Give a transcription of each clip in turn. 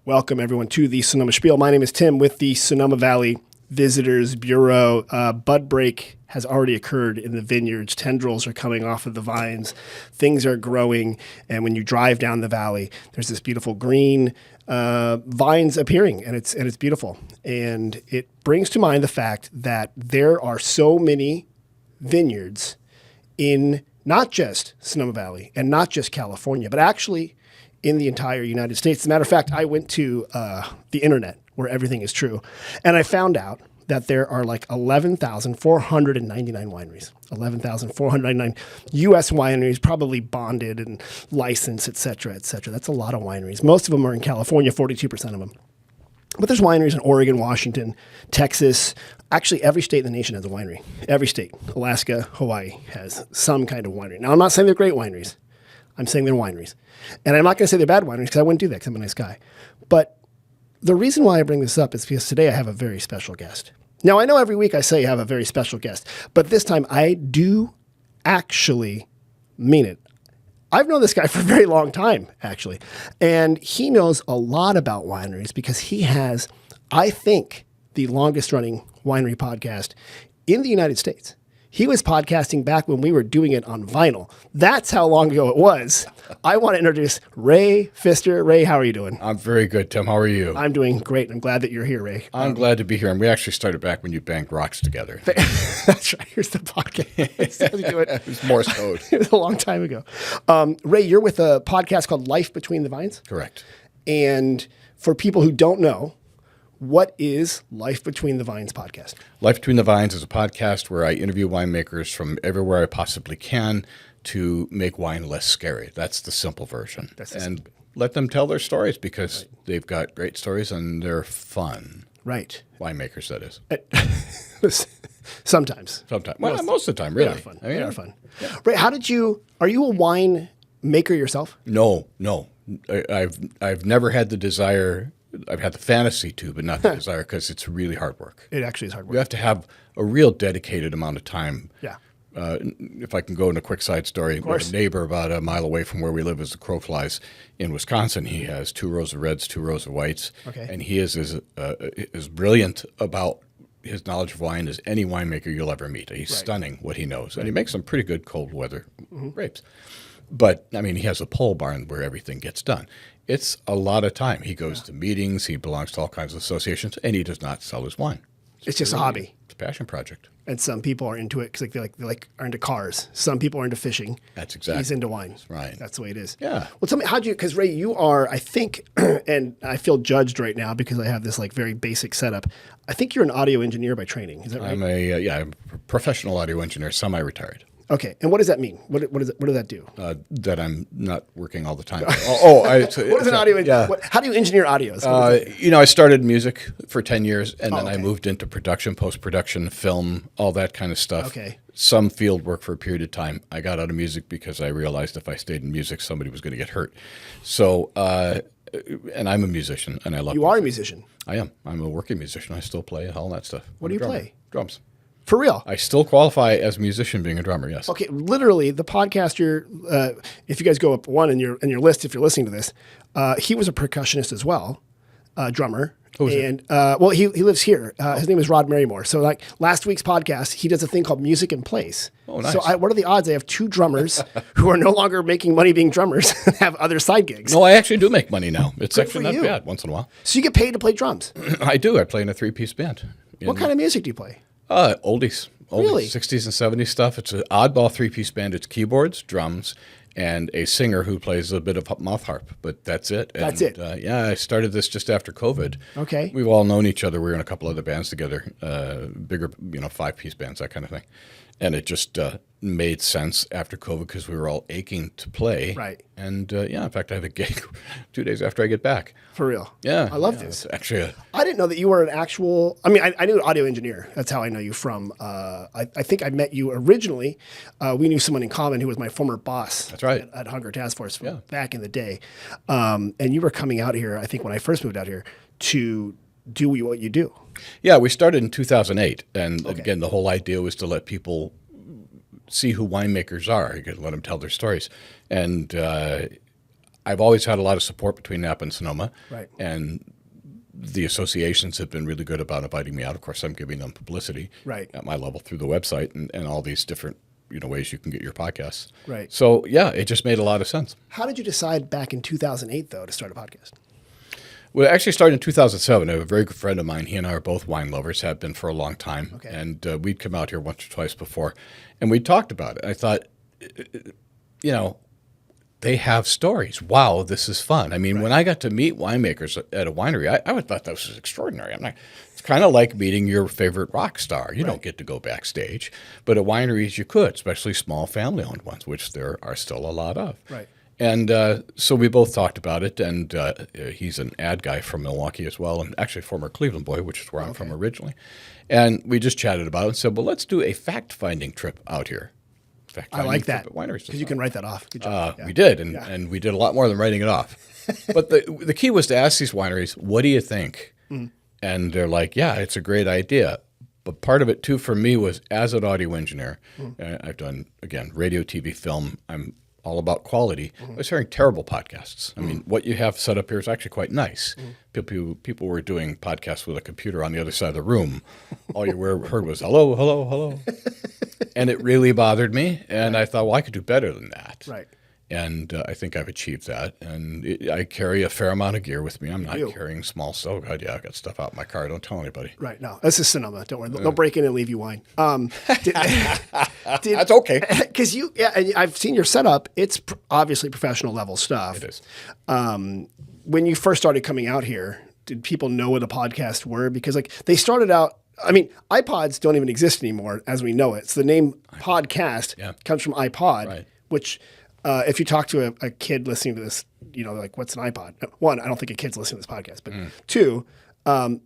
Welcome, everyone, to the Sonoma Spiel. My name is Tim with the Sonoma Valley Visitors Bureau. Bud break has already occurred in the vineyards. Tendrils are coming off of the vines. Things are growing. And when you drive down the valley, there's this beautiful green vines appearing, and it's beautiful. And it brings to mind the fact that there are so many vineyards in not just Sonoma Valley and not just California, but actually in the entire United States. As a matter of fact, I went to the internet where everything is true, and I found out that there are like 11,499 wineries, 11,499 U.S. wineries, probably bonded and licensed, et cetera, et cetera. That's a lot of wineries. Most of them are in California, 42% of them. But there's wineries in Oregon, Washington, Texas. Actually, every state in the nation has a winery. Every state. Alaska, Hawaii has some kind of winery. Now, I'm not saying they're great wineries. I'm saying they're wineries. And I'm not going to say they're bad wineries because I wouldn't do that because I'm a nice guy. But the reason why I bring this up is because today I have a very special guest. Now, I know every week I say I have a very special guest, but this time I do actually mean it. I've known this guy for a very long time, actually, and he knows a lot about wineries because he has, I think, the longest running winery podcast in the United States. He was podcasting back when we were doing it on vinyl. That's how long ago it was. I want to introduce Ray Pfister. Ray, how are you doing? I'm very good, Tim. How are you? I'm doing great. I'm glad that you're here, Ray. I'm glad to be here. And we actually started back when you banged rocks together. That's right. Here's the podcast. We do it. It was Morse code. It was a long time ago. Ray, you're with a podcast called Life Between the Vines? Correct. And for people who don't know, what is Life Between the Vines podcast? Life Between the Vines is a podcast where I interview winemakers from everywhere I possibly can to make wine less scary. That's the simple version. And let them tell their stories because they've got great stories and they're fun. Right. Winemakers, that is. Sometimes. Sometimes. Well, most of the time, really. They are fun. They are fun. Yeah. Ray, are you a wine maker yourself? No. I've never had the desire. I've had the fantasy to, but not the desire because it's really hard work. It actually is hard work. You have to have a real dedicated amount of time. Yeah. If I can go in a quick side story, a neighbor about a mile away from where we live as the crow flies in Wisconsin, he has 2 rows of reds, 2 rows of whites, and he is as brilliant about his knowledge of wine as any winemaker you'll ever meet. He's stunning what he knows, and he makes some pretty good cold weather grapes. But, I mean, he has a pole barn where everything gets done. It's a lot of time. He goes to meetings, he belongs to all kinds of associations, and he does not sell his wine. It's just a hobby. It's a passion project. And some people are into it because they are into cars. Some people are into fishing. That's exactly. He's into wine. That's right. That's the way it is. Yeah. Well, tell me, because Ray, you are, I think, and I feel judged right now because I have this like very basic setup. I think you're an audio engineer by training. Is that right? I'm a professional audio engineer, semi-retired. Okay, and what does that mean? What does that do? That I'm not working all the time. What is an audio engineer? How do you engineer audios? I started music for 10 years, and then I moved into production, post-production, film, all that kind of stuff. Okay. Some field work for a period of time. I got out of music because I realized if I stayed in music, somebody was going to get hurt. So, and I'm a musician, and I love You music. are a musician? I am. I'm a working musician. I still play all that stuff. What do you play? Drums. For real? I still qualify as a musician being a drummer, yes. Okay, literally, the podcast if you guys go up one in your list, if you're listening to this, he was a percussionist as well, drummer. Who is it? He lives here. His name is Rod Marymore. So like last week's podcast, he does a thing called Music in Place. Oh, nice. So what are the odds I have 2 drummers who are no longer making money being drummers and have other side gigs? No, I actually do make money now. It's Good actually for not you. bad once in a while. So you get paid to play drums? I do. I play in a 3-piece band. What kind of music do you play? Oldies. Really? 60s and 70s stuff. It's an oddball 3-piece band. It's keyboards, drums, and a singer who plays a bit of mouth harp, but that's it. That's it. I started this just after COVID. Okay. We've all known each other. We were in a couple other bands together, bigger, 5-piece bands, that kind of thing. And it just made sense after COVID because we were all aching to play. Right. And in fact, I have a gig 2 days after I get back. For real? Yeah. I love this. It's actually I didn't know that you were an actual, I knew an audio engineer. That's how I know you from. I think I met you originally. We knew someone in common who was my former boss. That's right. At Hunger Task Force back in the day. And you were coming out here, I think when I first moved out here, to do what you do. Yeah, we started in 2008. And again, the whole idea was to let people see who winemakers are. You could let them tell their stories. And I've always had a lot of support between Napa and Sonoma. Right. And the associations have been really good about inviting me out. Of course, I'm giving them publicity at my level through the website and all these different ways you can get your podcasts. Right. So, yeah, it just made a lot of sense. How did you decide back in 2008, though, to start a podcast? Well, it actually started in 2007. I have a very good friend of mine. He and I are both wine lovers, have been for a long time. Okay. And we'd come out here once or twice before, and we talked about it. I thought, they have stories. Wow, this is fun. I mean, when I got to meet winemakers at a winery, I would thought that was extraordinary. It's kind of like meeting your favorite rock star. You don't get to go backstage, but at wineries you could, especially small family-owned ones, which there are still a lot of. Right. And so we both talked about it, and he's an ad guy from Milwaukee as well, and actually a former Cleveland boy, which is where I'm from originally. And we just chatted about it and said, well, let's do a fact-finding trip out here. I like that, because you can write that off. Good job. We did, and we did a lot more than writing it off. But the key was to ask these wineries, what do you think? And they're like, yeah, it's a great idea. But part of it, too, for me was as an audio engineer, I've done, again, radio, TV, film. I'm all about quality. I was hearing terrible podcasts. I mean, what you have set up here is actually quite nice. People were doing podcasts with a computer on the other side of the room. All you heard was, hello, hello, hello. And it really bothered me. And I thought, well, I could do better than that. Right. And I think I've achieved that. And I carry a fair amount of gear with me. I'm not carrying small stuff. Oh, God, yeah, I've got stuff out in my car. Don't tell anybody. Right. No, this is Sonoma. Don't worry. They'll break in and leave you wine. That's okay. Because and I've seen your setup. It's obviously professional level stuff. It is. When you first started coming out here, did people know what a podcast were? Because they started out, I mean, iPods don't even exist anymore as we know it. So the name podcast comes from iPod, which if you talk to a kid listening to this, like, what's an iPod? One, I don't think a kid's listening to this podcast. But two,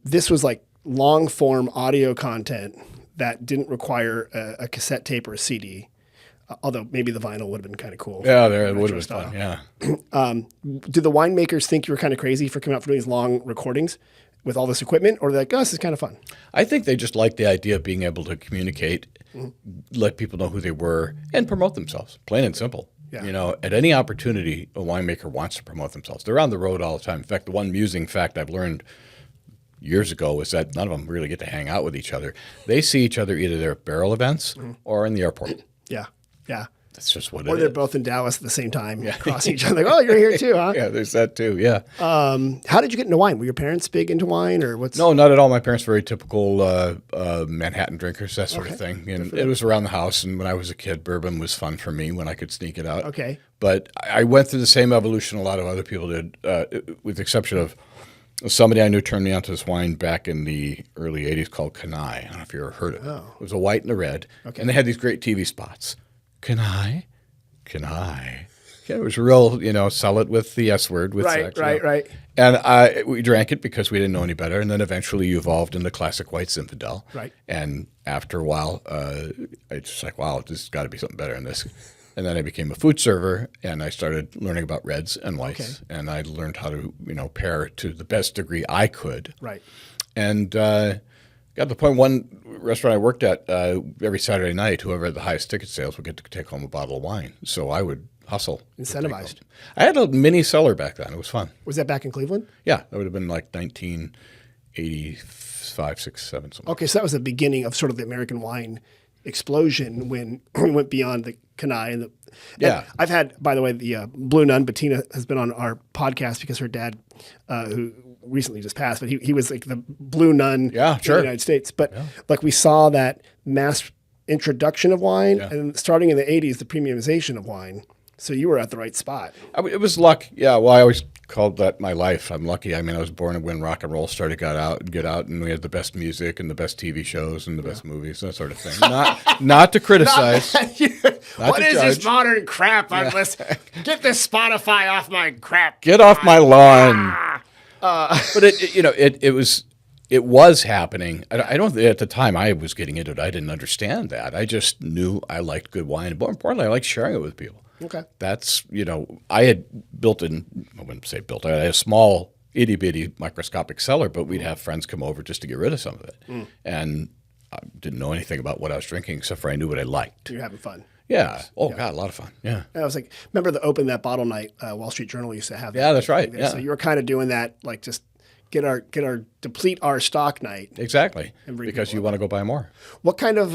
this was like long form audio content that didn't require a cassette tape or a CD. Although maybe the vinyl would have been kind of cool. Yeah, it would have been fun. Yeah. Do the winemakers think you were kind of crazy for coming out for these long recordings with all this equipment, or they're like, oh, this is kind of fun? I think they just like the idea of being able to communicate, let people know who they were, and promote themselves, plain and simple. Yeah. At any opportunity, a winemaker wants to promote themselves. They're on the road all the time. In fact, the one amusing fact I've learned years ago is that none of them really get to hang out with each other. They see each other either there at barrel events or in the airport. Yeah. Yeah. That's just what it is. Or they're both in Dallas at the same time, crossing each other. Like, oh, you're here too, huh? Yeah, there's that too, yeah. How did you get into wine? Were your parents big into wine, or what's? No, not at all. My parents were very typical Manhattan drinkers, that sort of thing. And it was around the house, and when I was a kid, bourbon was fun for me when I could sneak it out. Okay. But I went through the same evolution a lot of other people did, with the exception of somebody I knew turned me onto this wine back in the early 80s called Canai. I don't know if you ever heard of it. Oh. It was a white and a red, and they had these great TV spots. Canai? Yeah, it was real, sell it with the S word. With sex, right. And we drank it because we didn't know any better. And then eventually you evolved into classic white Zinfandel. Right. And after a while, I just like, wow, there's got to be something better than this. And then I became a food server, and I started learning about reds and whites. Okay. And I learned how to, pair to the best degree I could. Right. And got to the point, one restaurant I worked at, every Saturday night, whoever had the highest ticket sales would get to take home a bottle of wine. So I would hustle. Incentivized. I had a mini cellar back then. It was fun. Was that back in Cleveland? Yeah. That would have been like 1985, 6, 7, something. Okay, so that was the beginning of sort of the American wine explosion when we went beyond the Canai. And I've had, by the way, the Blue Nun, Bettina, has been on our podcast because her dad, who recently just passed, but he was like the Blue Nun in the United States. But like we saw that mass introduction of wine, and starting in the 80s, the premiumization of wine. So you were at the right spot. It was luck. Yeah, well, I always called that my life. I'm lucky. I mean, I was born when rock and roll started, get out, and we had the best music and the best TV shows and the best movies, that sort of thing. Not to criticize. What is this modern crap I'm listening? Get this Spotify off my crap. Get off my lawn. But it was happening. I don't. At the time, I was getting into it. I didn't understand that. I just knew I liked good wine, and more importantly, I liked sharing it with people. Okay. That's, I had I wouldn't say built, I had a small itty bitty microscopic cellar, but we'd have friends come over just to get rid of some of it. And I didn't know anything about what I was drinking except for I knew what I liked. You're having fun. Yeah. Oh, God, a lot of fun. Yeah. And I was like, remember the Open That Bottle night? Wall Street Journal used to have that. Yeah, that's right. Yeah. So you were kind of doing that, like just deplete our stock night. Exactly. Because you want to go buy more. What kind of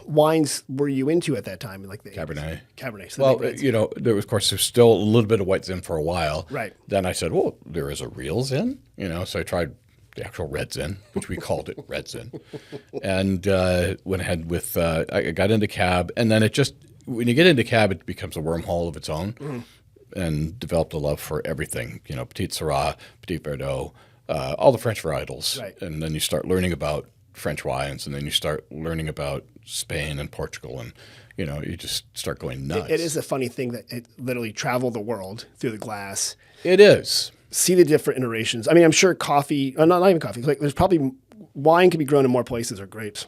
wines were you into at that time? Like the Cabernet. Cabernet. So Well, there's still a little bit of white Zin for a while. Right. Then I said, well, there is a real Zin, so I tried the actual red Zin, which we called it red Zin, and went ahead with. I got into Cab, and then when you get into Cab, it becomes a wormhole of its own, and developed a love for everything. Petit Syrah, Petit Verdot, all the French varietals, right. And then you start learning about French wines, and then you start learning about Spain and Portugal, and you just start going nuts. It is a funny thing that it literally traveled the world through the glass. It is. See the different iterations. I mean, I'm sure coffee, not even coffee, like there's probably wine can be grown in more places or grapes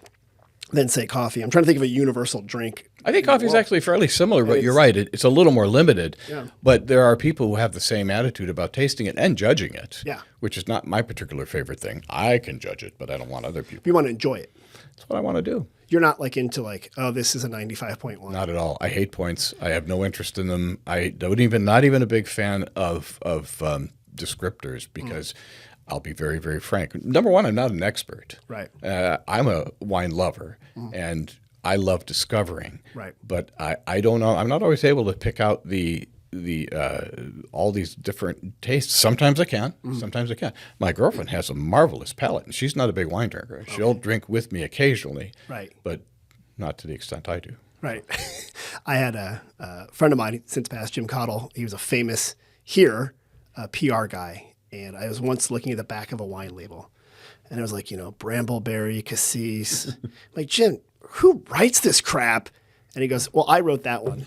than say coffee. I'm trying to think of a universal drink. I think coffee is actually fairly similar, but you're right. It's a little more limited. Yeah. But there are people who have the same attitude about tasting it and judging it. Yeah. Which is not my particular favorite thing. I can judge it, but I don't want other people. You want to enjoy it. That's what I want to do. You're not like into this is a 95.1. Not at all. I hate points. I have no interest in them. Not even a big fan of descriptors because I'll be very, very frank. Number one, I'm not an expert. Right. I'm a wine lover, and I love discovering. Right. But I don't know. I'm not always able to pick out the all these different tastes. Sometimes I can. Sometimes I can't. My girlfriend has a marvelous palate, and she's not a big wine drinker. She'll drink with me occasionally. Right. But not to the extent I do. Right. I had a friend of mine since passed, Jim Cottle. He was a famous PR guy. And I was once looking at the back of a wine label. And it was like, Brambleberry, Cassis. I'm like, Jim, who writes this crap? And he goes, well, I wrote that one.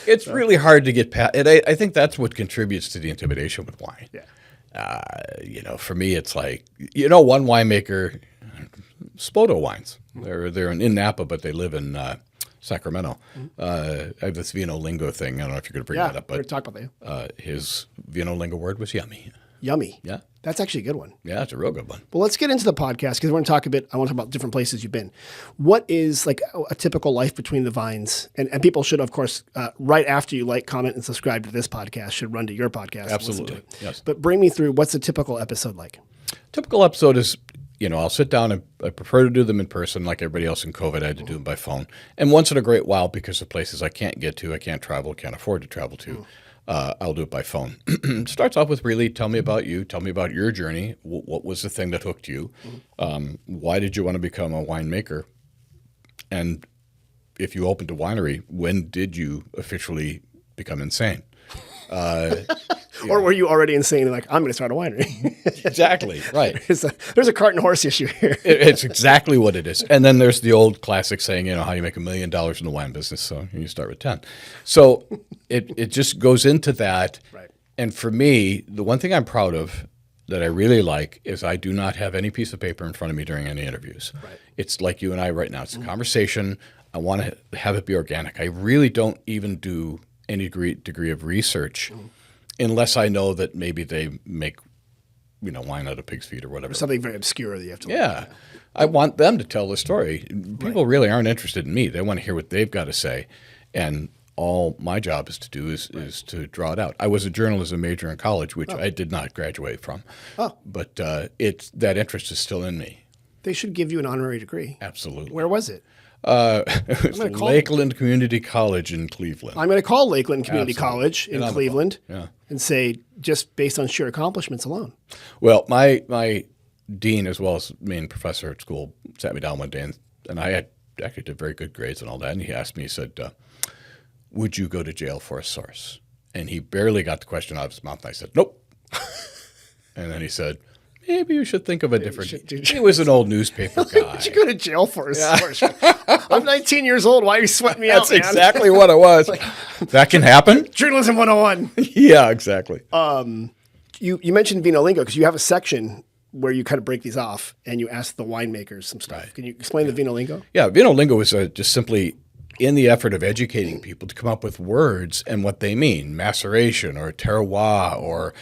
It's really hard to get past. And I think that's what contributes to the intimidation with wine. Yeah. For me, it's like, one winemaker, Spoto Wines. They're in Napa, but they live in Sacramento. I have this Vino Lingo thing. I don't know if you're going to bring that up, we're but going to talk about that. His Vino Lingo word was yummy. Yummy. Yeah. That's actually a good one. Yeah, it's a real good one. Well, let's get into the podcast because we're going to talk I want to talk about different places you've been. What is like a typical life between the vines? And people should, of course, right after you like, comment, and subscribe to this podcast, should run to your podcast. Absolutely. Yes. But bring me through, what's a typical episode like? Typical episode is, I'll sit down and I prefer to do them in person like everybody else in COVID. I had to do them by phone. And once in a great while, because of places I can't get to, I can't travel, can't afford to travel to, I'll do it by phone. It starts off with really tell me about you, tell me about your journey. What was the thing that hooked you? Why did you want to become a winemaker? And if you opened a winery, when did you officially become insane? Or were you already insane and like, I'm going to start a winery? Exactly, right. There's a cart and horse issue here. It's exactly what it is. And then there's the old classic saying, how you make $1 million in the wine business, so you start with 10. So it just goes into that. Right. And for me, the one thing I'm proud of that I really like is I do not have any piece of paper in front of me during any interviews. Right. It's like you and I right now. It's a conversation. I want to have it be organic. I really don't even do any degree of research unless I know that maybe they make, wine out of pig's feet or whatever. Something very obscure that you have to look at. I want them to tell the story. People really aren't interested in me. They want to hear what they've got to say. And all my job is to do is to draw it out. I was a journalism major in college, which I did not graduate from. Oh. But that interest is still in me. They should give you an honorary degree. Absolutely. Where was it? It was Lakeland Community College in Cleveland. I'm going to call Lakeland Community College in Cleveland and say, just based on sheer accomplishments alone. Well, my dean, as well as main professor at school, sat me down one day, and I actually did very good grades and all that, and he asked me, he said, would you go to jail for a source? And he barely got the question out of his mouth, and I said, nope. And then he said, maybe you should think of a different. He was an old newspaper guy. Would you go to jail for a source? I'm 19 years old. Why are you sweating me out, man? That's exactly what it was. That can happen? Journalism 101. Yeah, exactly. You mentioned Vino Lingo because you have a section where you kind of break these off and you ask the winemakers some stuff. Right. Can you explain the Vino Lingo? Yeah, Vino Lingo is just simply in the effort of educating people to come up with words and what they mean, maceration or terroir or,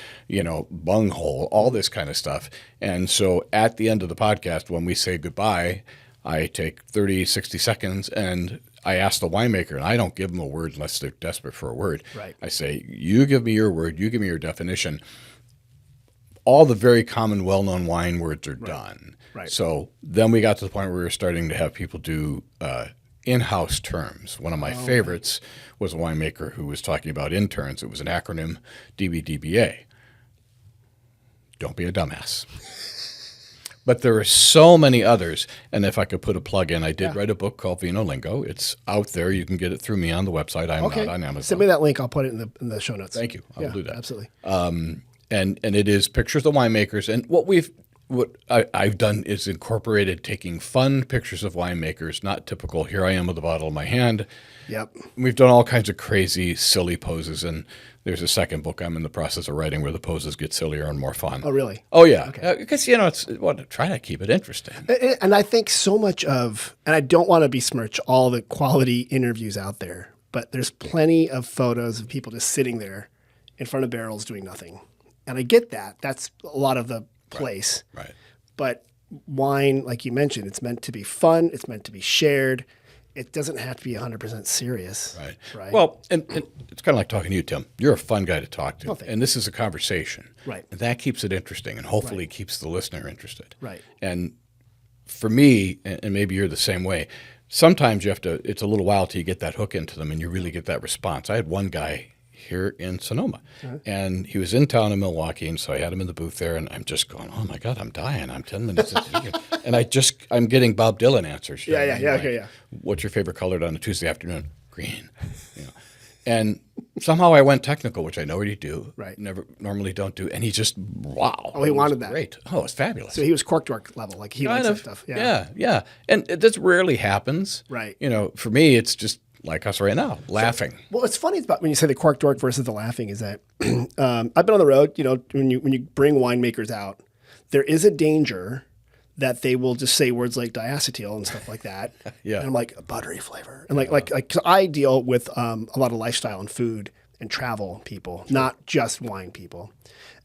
bunghole, all this kind of stuff. And so at the end of the podcast, when we say goodbye, I take 30, 60 seconds and I ask the winemaker, and I don't give them a word unless they're desperate for a word. Right. I say, you give me your word, you give me your definition. All the very common, well-known wine words are done. Right. So then we got to the point where we were starting to have people do in-house terms. One of my favorites was a winemaker who was talking about interns. It was an acronym, DBDBA. Don't be a dumbass. But there are so many others. And if I could put a plug in, I did write a book called Vino Lingo. It's out there. You can get it through me on the website. I'm not on Amazon. Send me that link. I'll put it in the show notes. Thank you. I'll do that. Absolutely. And it is pictures of winemakers. And what I've done is incorporated taking fun pictures of winemakers, not typical, here I am with a bottle in my hand. Yep. We've done all kinds of crazy, silly poses. And there's a second book I'm in the process of writing where the poses get sillier and more fun. Oh, really? Oh, yeah. Okay. Because, try to keep it interesting. And I think so much of, and I don't want to besmirch all the quality interviews out there, but there's plenty of photos of people just sitting there in front of barrels doing nothing. And I get that. That's a lot of the place. Right. But wine, like you mentioned, it's meant to be fun. It's meant to be shared. It doesn't have to be 100% serious. Right. Well, and it's kind of like talking to you, Tim. You're a fun guy to talk to. Oh, thank you. And this is a conversation. Right. And that keeps it interesting and hopefully keeps the listener interested. Right. And for me, and maybe you're the same way, sometimes it's a little while till you get that hook into them and you really get that response. I had one guy here in Sonoma, and he was in town in Milwaukee, and so I had him in the booth there, and I'm just going, oh my God, I'm dying. I'm 10 minutes into here. And I'm getting Bob Dylan answers. Yeah. What's your favorite color on a Tuesday afternoon? Green. And somehow I went technical, which I know what you do. Right. Normally don't do. And he just, wow. Oh, he wanted that. Great. Oh, it's fabulous. So he was cork dork level. Like he likes that stuff. Yeah. And this rarely happens. Right. For me, it's just like us right now, laughing. Well, what's funny about when you say the cork dork versus the laughing is that I've been on the road. When you bring winemakers out, there is a danger that they will just say words like diacetyl and stuff like that. Yeah. And I'm like, a buttery flavor. And like 'cause I deal with a lot of lifestyle and food and travel people, not just wine people.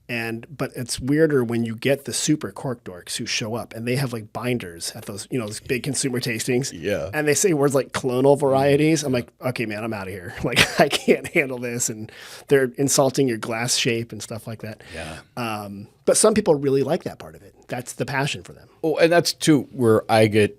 But it's weirder when you get the super cork dorks who show up and they have like binders at those, those big consumer tastings. Yeah. And they say words like clonal varieties. I'm like, okay, man, I'm out of here. Like, I can't handle this. And they're insulting your glass shape and stuff like that. Yeah. But some people really like that part of it. That's the passion for them. Oh, and that's too where I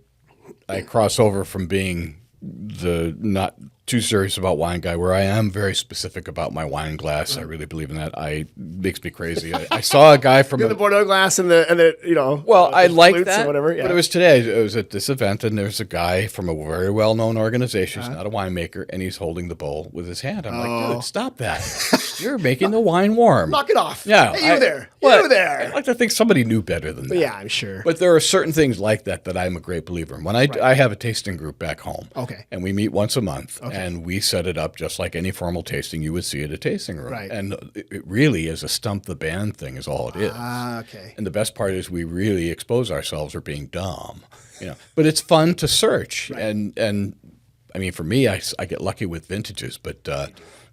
cross over from being the not too serious about wine guy, where I am very specific about my wine glass. I really believe in that. Makes me crazy. I saw a guy from the Bordeaux glass and the Well, I like flutes that. or whatever. Yeah. But it was today. I was at this event, and there's a guy from a very well-known organization. He's not a winemaker, and he's holding the bowl with his hand. I'm like, dude, stop that! You're making the wine warm. Knock it off. Yeah, Hey, you there. You there. I like to think somebody knew better than that. Yeah, I'm sure. But there are certain things like that I'm a great believer in. When I have a tasting group back home, Okay. and we meet once a month, and we set it up just like any formal tasting you would see at a tasting room. Right. And it really is a stump the band thing is all it is. Okay. And the best part is we really expose ourselves for being dumb. But it's fun to search. Right. And I mean, for me, I get lucky with vintages, but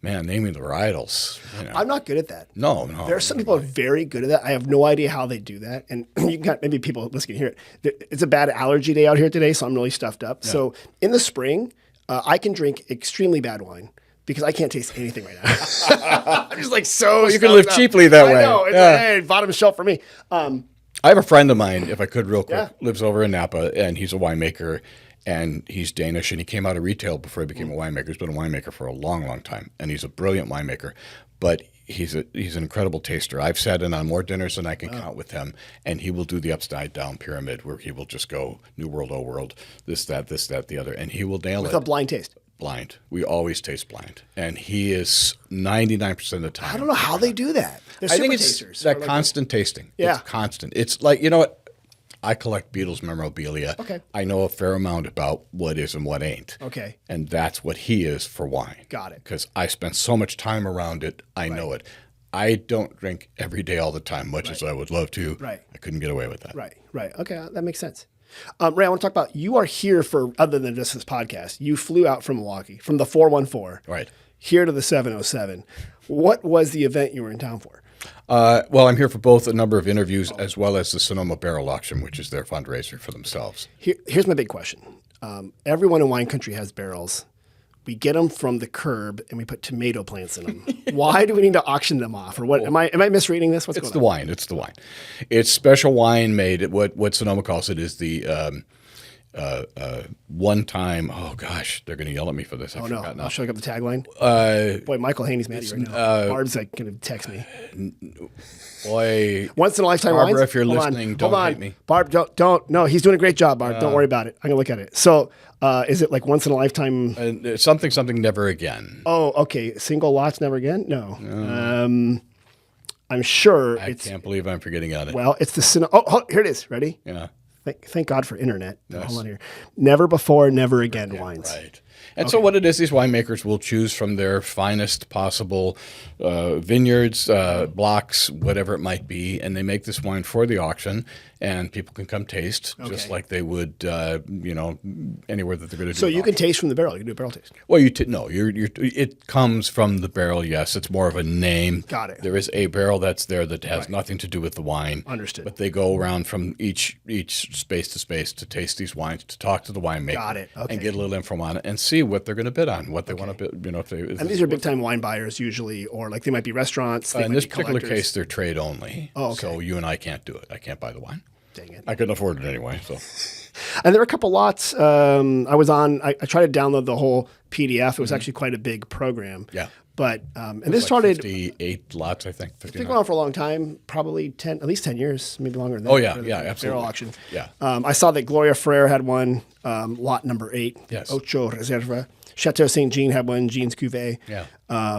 man, naming the varietals. I'm not good at that. No. There are some people who are very good at that. I have no idea how they do that. And you got maybe people listening hear it. It's a bad allergy day out here today, so I'm really stuffed up. Yeah. So in the spring, I can drink extremely bad wine because I can't taste anything right now. I'm just like so. You can live cheaply that way. I know. It's hey, bottom shelf for me. I have a friend of mine, if I could real quick, lives over in Napa, and he's a winemaker. And he's Danish, and he came out of retail before he became a winemaker. He's been a winemaker for a long, long time, and he's a brilliant winemaker. But he's an incredible taster. I've sat in on more dinners than I can count with him, and he will do the upside down pyramid where he will just go New World, Old World, this, that, the other, and he will nail it. With a blind taste. Blind. We always taste blind, and he is 99% of the time. I don't know how they do that. They're I think super it's tasters. that constant tasting. Yeah. It's constant. It's like, you know what? I collect Beatles memorabilia. Okay. I know a fair amount about what is and what ain't. Okay. And that's what he is for wine. Got it. Because I spent so much time around it, I know it. I don't drink every day all the time, much as I would love to. Right. I couldn't get away with that. Right. Okay, that makes sense. Ray, I want to talk about, you are here for, other than just this podcast, you flew out from Milwaukee, from the 414. Right. Here to the 707. What was the event you were in town for? Well, I'm here for both a number of interviews as well as the Sonoma Barrel Auction, which is their fundraiser for themselves. Here's my big question. Everyone in wine country has barrels. We get them from the curb and we put tomato plants in them. Why do we need to auction them off? Or what? Am I misreading this? What's going on? It's the wine. It's special wine made. What Sonoma calls it is the one time. Oh gosh, they're going to yell at me for this. Oh no, I'll show you up the tagline. Boy, Michael Haney's mad at you right now. Barb's like going to text me. Boy, once in a lifetime Barbara, wines? if you're listening, don't hate me. Barb, don't. No, he's doing a great job, Barb. Don't worry about it. I'm gonna look at it. So, is it like once in a lifetime? Something never again. Oh, okay. Single lots never again? No. I'm sure. I can't believe I'm forgetting on it. Well, it's the here it is. Ready? Yeah. Thank God for internet. Yes. Hold on here. Never before, never again wines. Right. And so what it is, these winemakers will choose from their finest possible vineyards, blocks, whatever it might be, and they make this wine for the auction, and people can come taste just like they would, anywhere that they're going to do. So you can taste from the barrel. You can do a barrel taste. Well, it comes from the barrel. Yes, it's more of a name. Got it. There is a barrel that's there that has nothing to do with the wine. Understood. But they go around from each space to space to taste these wines, to talk to the winemaker. Got it. Okay. And get a little info on it and see what they're going to bid on, what they want to bid. And these are big time wine buyers usually, or like they might be restaurants. They in might this be particular collectors. case, they're trade only. Oh, okay. So you and I can't do it. I can't buy the wine. Dang it. I couldn't afford it anyway. So. And there were a couple lots. I tried to download the whole PDF. It was actually quite a big program. Yeah. But and this started 58 lots, I think. It's been going on for a long time, probably at least 10 years, maybe longer than that. Oh yeah, Barrel absolutely. auction. Yeah. I saw that Gloria Ferrer had one, lot number 8. Yes. Ocho Reserva. Chateau Saint Jean had one, Jean's Cuvée, Yeah.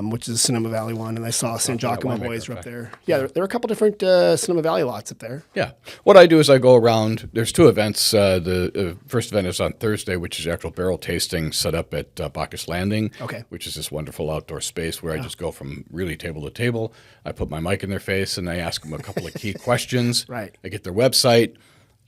which is a Sonoma Valley one, and I saw St. Giacomo boys were up there. Yeah, Yeah. there were a couple different Sonoma Valley lots up there. Yeah. What I do is I go around. There's 2 events. The first event is on Thursday, which is actual barrel tasting set up at Bacchus Landing, which is this wonderful outdoor space where I just go from really table to table. I put my mic in their face and I ask them a couple of key questions. Right. I get their website.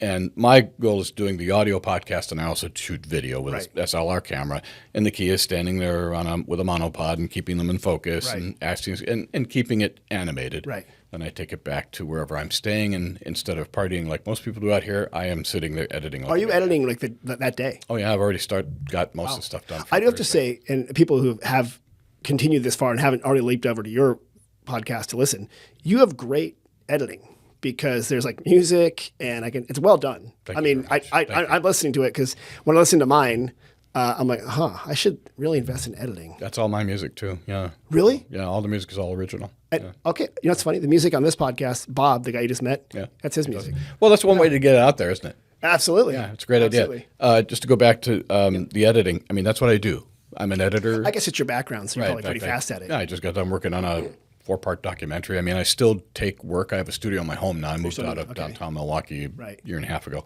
And my goal is doing the audio podcast, and I also shoot video with a SLR camera. And the key is standing there with a monopod and keeping them in focus and asking and keeping it animated. Right. Then I take it back to wherever I'm staying, and instead of partying like most people do out here, I am sitting there editing. Are you editing like that day? Oh yeah, I've already got most of the stuff done. I do have to say, and people who have continued this far and haven't already leaped over to your podcast to listen, you have great editing. Because there's like music and it's well done. I'm listening to it because when I listen to mine, I'm like, I should really invest in editing. That's all my music too. Yeah. Really? Yeah. All the music is all original. Okay. You know what's funny? The music on this podcast, Bob, the guy you just met, that's his music. Well, that's one way to get it out there, isn't it? Absolutely. Yeah. It's a great idea. Just to go back to the editing. I mean, that's what I do. I'm an editor. I guess it's your background, so you're probably pretty fast at it. Yeah. I just got done working on a 4-part documentary. I mean, I still take work. I have a studio in my home now. I moved out of downtown Milwaukee a year and a half ago.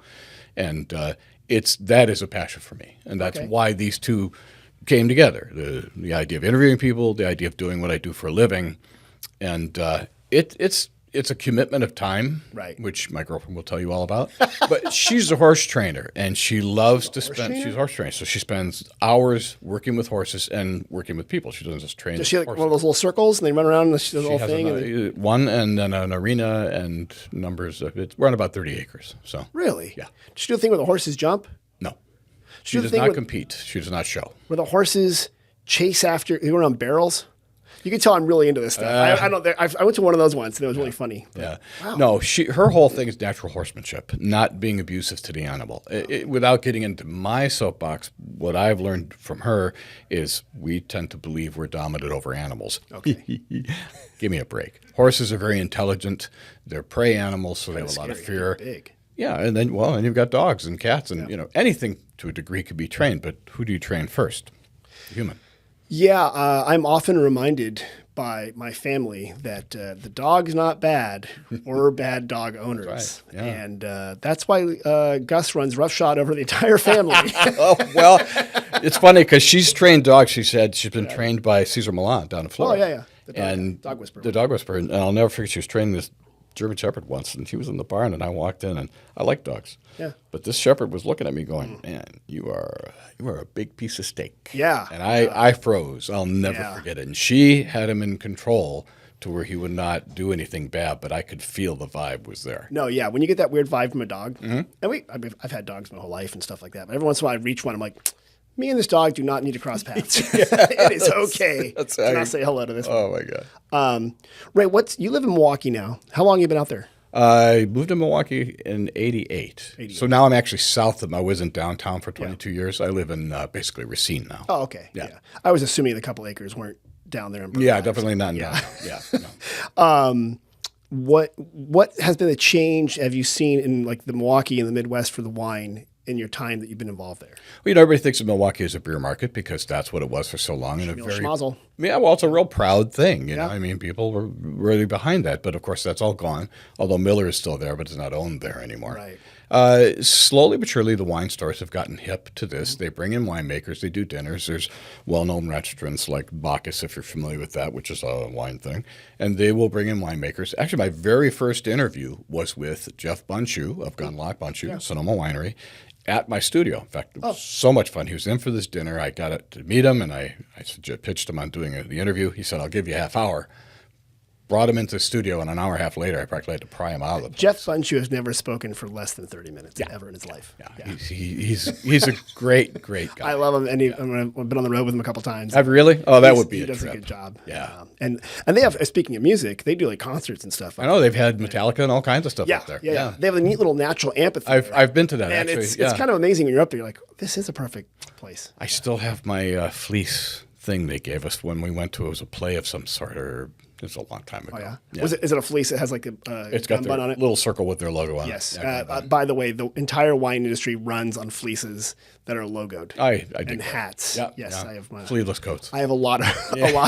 And that is a passion for me. And that's why these two came together. The idea of interviewing people, the idea of doing what I do for a living. And it's a commitment of time, which my girlfriend will tell you all about. But she's a horse trainer, and she loves to spend. She's a horse trainer, so she spends hours working with horses and working with people. She doesn't just train. Does she like one of those little circles and they run around and she does the whole thing? One and then an arena and numbers of it. We're on about 30 acres. So really, yeah. Does she do the thing where the horses jump? No, she does not compete. She does not show. Where the horses chase after. They run on barrels. You can tell I'm really into this stuff. I went to one of those once, and it was really funny. Yeah. Wow. No, her whole thing is natural horsemanship, not being abusive to the animal. Without getting into my soapbox, what I've learned from her is we tend to believe we're dominant over animals. Okay. Give me a break. Horses are very intelligent. They're prey animals, so they have a lot of fear. They're big. Yeah, and then you've got dogs and cats, and anything to a degree could be trained. But who do you train first? The human. Yeah, I'm often reminded by my family that the dog's not bad. We're bad dog owners. Right. Yeah. And that's why Gus runs roughshod over the entire family. Oh, well, it's funny because she's trained dogs. She said she's been trained by Cesar Millan down in Florida. Oh, yeah. The dog whisperer. The dog whisperer. And I'll never forget, she was training this German Shepherd once, and she was in the barn, and I walked in, and I like dogs. Yeah. But this Shepherd was looking at me going, man, you are a big piece of steak. Yeah. And I froze. I'll never forget it. And she had him in control to where he would not do anything bad, but I could feel the vibe was there. No, yeah. When you get that weird vibe from a dog, and I've had dogs my whole life and stuff like that, but every once in a while I reach one, I'm like, me and this dog do not need to cross paths. It is okay to not say hello to this one. Oh, my God. Ray, you live in Milwaukee now. How long have you been out there? I moved to Milwaukee in 88. So now I'm actually south of, I was in downtown for 22 years. I live in basically Racine now. Oh, okay. Yeah. I was assuming the couple acres weren't down there. Yeah, definitely not in downtown. Yeah. No. What has been a change have you seen in like the Milwaukee and the Midwest for the wine in your time that you've been involved there? Well, everybody thinks of Milwaukee as a beer market because that's what it was for so long. And schmozzle. Yeah, well, it's a real proud thing. You know, I mean, people were really behind that. But of course, that's all gone. Although Miller is still there, but it's not owned there anymore. Right. Slowly but surely, the wine stores have gotten hip to this. They bring in winemakers. They do dinners. There's well-known restaurants like Bacchus, if you're familiar with that, which is a wine thing. And they will bring in winemakers. Actually, my very first interview was with Jeff Bunchu of Gunlock Bunchu, Sonoma Winery, at my studio. In fact, it was so much fun. He was in for this dinner. I got to meet him, and I pitched him on doing the interview. He said, I'll give you a half hour. Brought him into the studio, and an hour and a half later, I practically had to pry him out of the place. Jeff Bunchu has never spoken for less than 30 minutes ever in his life. Yeah. He's a great guy. I love him, and I've been on the road with him a couple times. Have really? Oh, that would be a trip. He does a good job. Yeah. And they have, speaking of music, they do like concerts and stuff. I know, they've had Metallica and all kinds of stuff up there. Yeah. They have a neat little natural amphitheater. I've been to that, and actually. It's kind of amazing when you're up there. You're like, this is a perfect place. I still have my fleece thing they gave us when we went to, it was a play of some sort, or it was a long time ago. Oh, yeah? Is it a fleece that has like a it's got bun their on it? little circle with their logo on yes. it. Yes. By the way, the entire wine industry runs on fleeces that are logoed. I do. And hats. Yeah, yes, I have my sleeveless coats. I have a lot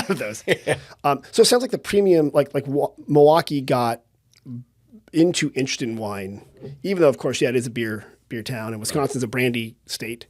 of those. So it sounds like the premium, like Milwaukee got interested in wine, even though of course, it is a beer town, and Wisconsin's a brandy state,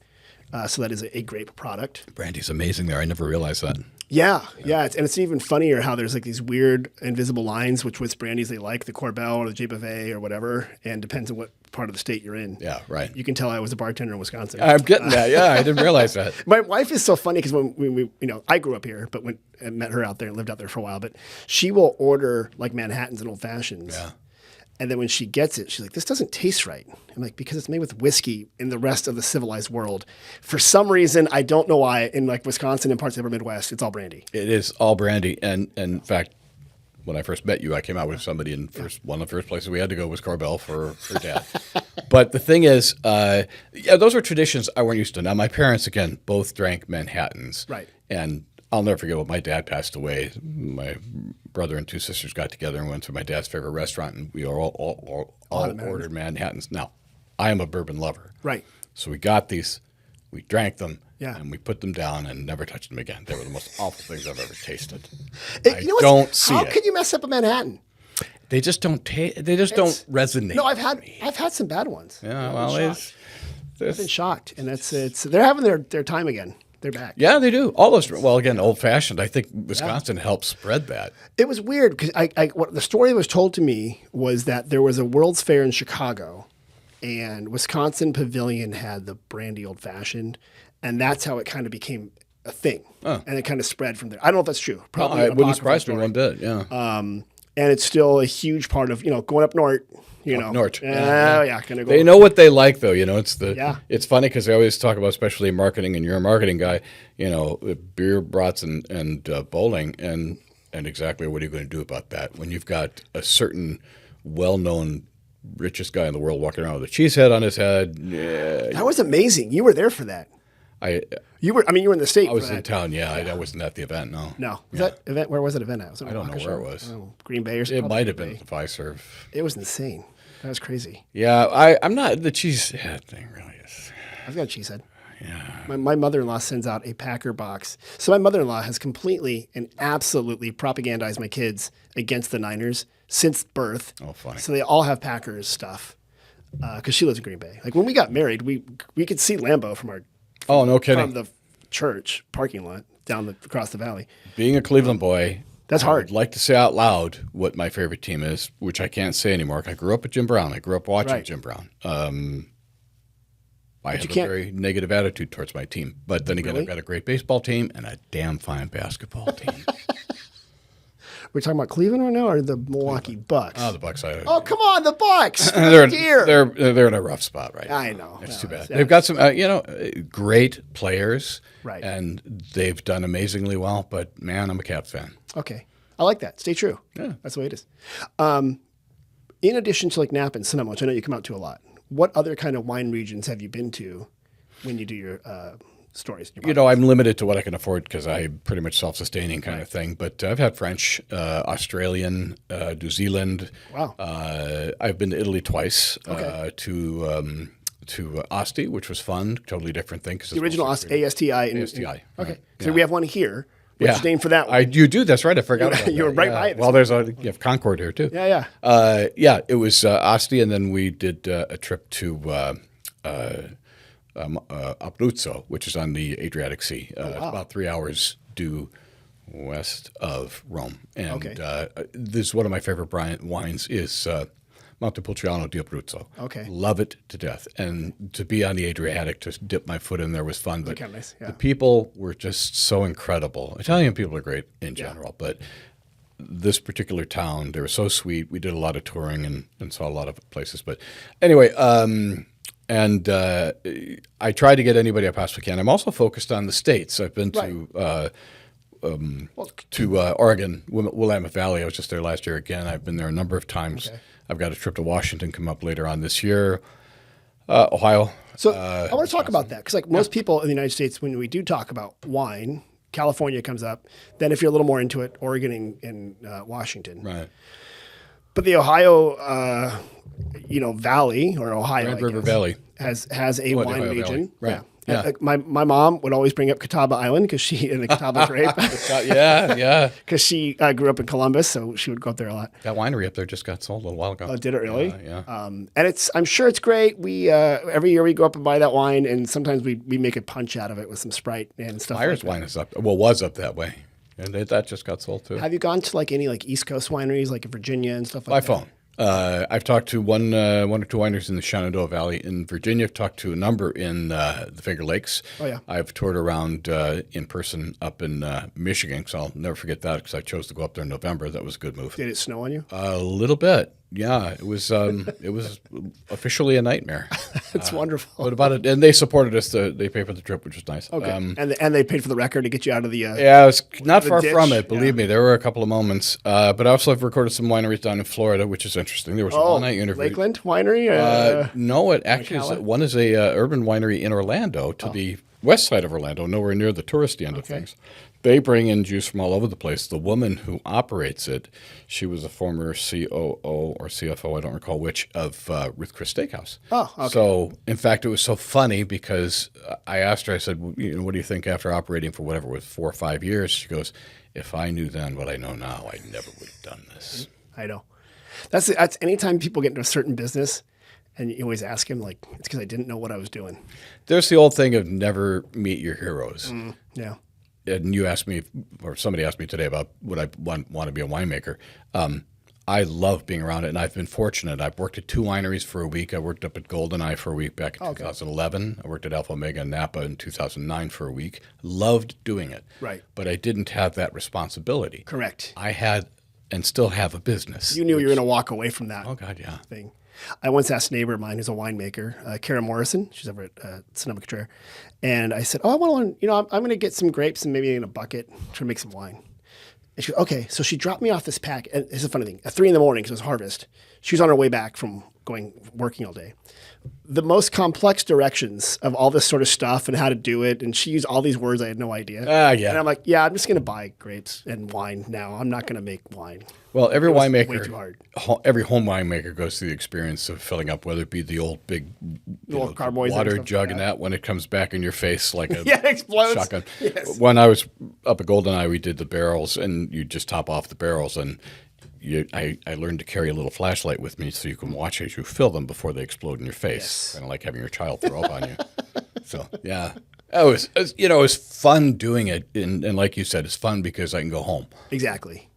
so that is a grape product. Brandy's amazing there. I never realized that. Yeah. It's even funnier how there's like these weird invisible lines which brandies they like, the Corbel or the J. Beauvais or whatever, and depends on what part of the state you're in. Yeah, right. You can tell I was a bartender in Wisconsin. I'm getting that. Yeah, I didn't realize that. My wife is so funny because when we I grew up here, but when I met her out there and lived out there for a while, but she will order like Manhattans and old fashions. Yeah. And then when she gets it, she's like, this doesn't taste right. I'm like, because it's made with whiskey in the rest of the civilized world. For some reason, I don't know why, in like Wisconsin and parts of the Midwest, it's all brandy. It is all brandy. And in fact, when I first met you, I came out with somebody in one of the first places we had to go was Corbel for her dad. But the thing is, those were traditions I weren't used to. Now, my parents, again, both drank Manhattans. Right. And I'll never forget when my dad passed away. My brother and two sisters got together and went to my dad's favorite restaurant, and we all ordered Manhattans. Now, I am a bourbon lover. Right. So we got these, we drank them, Yeah. and we put them down and never touched them again. They were the most awful things I've ever tasted. How could you mess up a Manhattan? They just don't they just don't resonate. No, I've had some bad ones. Yeah, well, I've been shocked, and they're having their time again. They're back. Yeah, they do. All those, well, again, old fashioned. I think Wisconsin helped spread that. It was weird because what the story that was told to me was that there was a World's Fair in Chicago, and Wisconsin Pavilion had the brandy old fashioned, and that's how it kind of became a thing, and it kind of spread from there. I don't know if that's true. Probably it wouldn't surprise me one bit. Yeah. And it's still a huge part of going up north. North. Gonna go. They know what they like, though. It's It's funny because they always talk about specialty marketing, and you're a marketing guy. Beer, brats, and bowling, and exactly what are you going to do about that when you've got a certain well-known richest guy in the world walking around with a cheese head on his head? Yeah. That was amazing. You were there for that. You were in the state. I was in town. Yeah, I wasn't at the event. No. Was that event? Where was that event at? I don't know where it was. Green Bay or something. It might have been at the Fiserv. It was insane. That was crazy. Yeah, I'm not the cheesehead thing. Really is. I've got a cheesehead. Yeah. My mother-in-law sends out a Packer box. So my mother-in-law has completely and absolutely propagandized my kids against the Niners since birth. Oh, funny. So they all have Packers stuff because she lives in Green Bay. Like when we got married, we could see Lambeau from no kidding. from the church parking lot across the valley. Being a Cleveland boy, that's hard. I'd like to say out loud what my favorite team is, which I can't say anymore. I grew up with Jim Brown. I grew up watching Jim Brown. I have a very negative attitude towards my team. But then again, I've got a great baseball team and a damn fine basketball team. We're talking about Cleveland right now, or the Milwaukee Bucks? Oh, the Bucks. Oh, come on, the Bucks! They're in a rough spot right now. I know. It's too bad. They've got some, great players, right? And they've done amazingly well. But man, I'm a Caps fan. Okay, I like that. Stay true. Yeah, that's the way it is. In addition to like Napa and Sonoma, which I know you come out to a lot, what other kind of wine regions have you been to when you do your stories? I'm limited to what I can afford because I'm pretty much self-sustaining kind of thing. But I've had French, Australian, New Zealand. Wow. I've been to Italy twice. To Asti, which was fun. Totally different thing. The original ASTI. ASTI. Okay. So we have one here. What's the name for that one? You do. That's right. I forgot about that. You were right by it. Well, you have Concord here too. Yeah. It was Asti, and then we did a trip to Abruzzo, which is on the Adriatic Sea. It's about 3 hours due west of Rome. And this is one of my favorite wines is Montepulciano di Abruzzo. Okay. Love it to death. And to be on the Adriatic, to dip my foot in there was fun. But nice. the people were just so incredible. Italian people are great in general, but this particular town, they were so sweet. We did a lot of touring and saw a lot of places. But anyway, I try to get anybody I possibly can. I'm also focused on the States. I've been to Oregon, Willamette Valley. I was just there last year again. I've been there a number of times. Okay. I've got a trip to Washington come up later on this year. Ohio. So I want to talk about that because, like most people in the United States, when we do talk about wine, California comes up. Then, if you're a little more into it, Oregon and Washington. Right. But the Ohio, Valley or Ohio Grand River Valley has a wine region. Valley. Right. Yeah. Yeah. My mom would always bring up Catawba Island because she in the Catawba grape. Yeah. Because she grew up in Columbus, so she would go up there a lot. That winery up there just got sold a little while ago. Oh, did it really? Yeah. And I'm sure it's great. We every year we go up and buy that wine, and sometimes we make a punch out of it with some Sprite and stuff. Myers like that. wine is up. Well, was up that way, and that just got sold too. Have you gone to any East Coast wineries, like in Virginia and stuff like that? By phone. I've talked to one or two wineries in the Shenandoah Valley in Virginia. I've talked to a number in the Finger Lakes. Oh, yeah. I've toured around in person up in Michigan, so I'll never forget that because I chose to go up there in November. That was a good move. Did it snow on you? A little bit. Yeah, it was officially a nightmare. It's wonderful. What about it? And they supported us. They paid for the trip, which was nice. Okay. And they paid for the record to get you out of the yeah, it was not far from it. Believe me, there were a couple of moments. But I also have recorded some wineries down in Florida, which is interesting. There was a one-night interview. Lakeland Winery? No, it actually is. One is a urban winery in Orlando to the west side of Orlando, nowhere near the touristy end of things. They bring in juice from all over the place. The woman who operates it, she was a former COO or CFO, I don't recall which, of Ruth Chris Steakhouse. Oh, okay. So, in fact, it was so funny because I asked her, I said, what do you think after operating for whatever, with 4 or 5 years? She goes, if I knew then what I know now, I never would have done this. I know. That's anytime people get into a certain business and you always ask him, it's because I didn't know what I was doing. There's the old thing of never meet your heroes. Yeah. And you asked me, or somebody asked me today about would I want to be a winemaker. I love being around it, and I've been fortunate. I've worked at 2 wineries for a week. I worked up at GoldenEye for a week back in 2011. I worked at Alpha Omega and Napa in 2009 for a week. Loved doing it. Right. But I didn't have that responsibility. Correct. I had and still have a business. You knew you were going to walk away from that. Oh, God, yeah. Thing. I once asked a neighbor of mine who's a winemaker, Kara Morrison. She's over at Sonoma Valley. And I said, I want to learn, I'm going to get some grapes and maybe in a bucket to make some wine. And she goes, okay. So she dropped me off this pack. And it's a funny thing. At 3 a.m, because it was harvest, she was on her way back from working all day. The most complex directions of all this sort of stuff and how to do it. And she used all these words I had no idea. Yeah. And I'm like, I'm just going to buy grapes and wine now. I'm not going to make wine. Well, every winemaker, way too hard. Every home winemaker goes through the experience of filling up, whether it be the old big water jug and that when it comes back in your face like a it explodes. Shotgun. Yes. When I was up at GoldenEye, we did the barrels, and you just top off the barrels, and I learned to carry a little flashlight with me so you can watch as you fill them before they explode in your face. Kind of like having your child throw up on you. So yeah. It was fun doing it, and like you said, it's fun because I can go home. Exactly.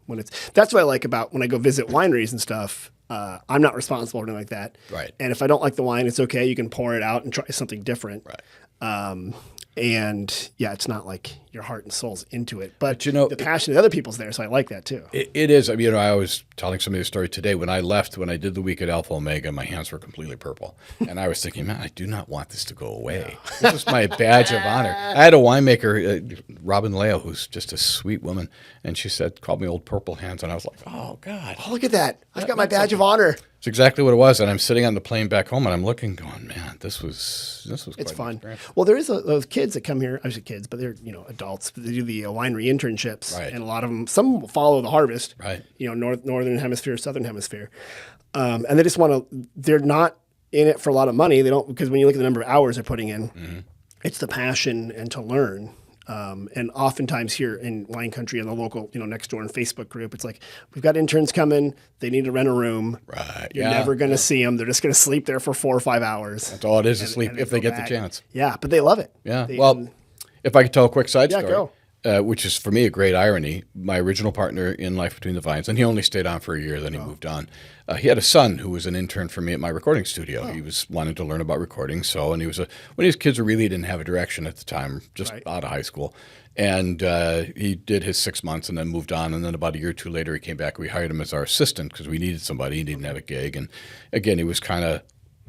That's what I like about when I go visit wineries and stuff. I'm not responsible for anything like that. Right. And if I don't like the wine, it's okay. You can pour it out and try something different. Right. And yeah, it's not like your heart and soul's into it, but the passion of other people's there. So I like that too. It is. I mean, I was telling somebody the story today. When I left, when I did the week at Alpha Omega, my hands were completely purple. And I was thinking, man, I do not want this to go away. This is my badge of honor. I had a winemaker, Robin Leo, who's just a sweet woman. And she said, called me old purple hands. And I was like, oh, God. Oh, look at that. I've got my badge of honor. It's exactly what it was. And I'm sitting on the plane back home and I'm looking, going, man, this was it's quite fun. An experience. Well, there is those kids that come here. I say kids, but they're adults. They do the winery internships, right. And a lot of them. Some follow the harvest, right? Northern hemisphere, southern hemisphere, and they just want to. They're not in it for a lot of money. They don't, because when you look at the number of hours they're putting in, it's the passion and to learn. And oftentimes here in wine country, in the local, next door in Facebook group, it's like, we've got interns coming. They need to rent a room. Right. You're never going to see them. They're just going to sleep there for 4 or 5 hours. That's all it is, to sleep if they get the chance. Yeah, but they love it. Yeah. If I could tell a quick side story. Go. Which is for me a great irony. My original partner in Life Between the Vines, and he only stayed on for a year, then he moved on. He had a son who was an intern for me at my recording studio. He was wanting to learn about recording, and he was when his kids really didn't have a direction at the time, just out of high school. And he did his 6 months and then moved on. And then about a year or two later, he came back. We hired him as our assistant because we needed somebody. He didn't have a gig, and again, he was kind of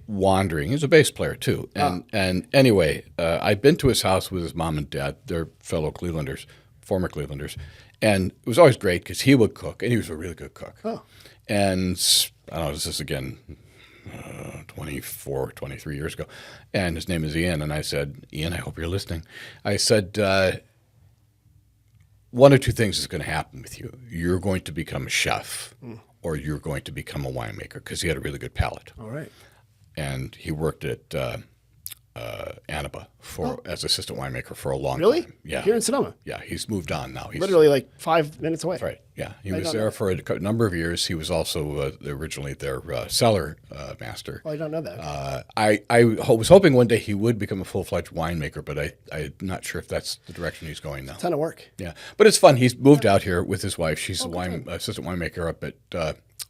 wandering. He's a bass player too. And anyway, I'd been to his house with his mom and dad. They're fellow Clevelanders, former Clevelanders. And it was always great because he would cook, and he was a really good cook. Oh. And I don't know, this is again 24, 23 years ago. And his name is Ian. And I said, Ian, I hope you're listening. I said, one or two things is going to happen with you. You're going to become a chef or you're going to become a winemaker, because he had a really good palate. All right. And he worked at Anaba as assistant winemaker for a long time. Really? Yeah. Here in Sonoma? Yeah, he's moved on now. He's literally like 5 minutes away. right. Yeah, he was there for a number of years. He was also originally their cellar master. Oh, I don't know that. I was hoping one day he would become a full-fledged winemaker, but I'm not sure if that's the direction he's going now. Ton of work. Yeah, but it's fun. He's moved out here with his wife. She's assistant winemaker up at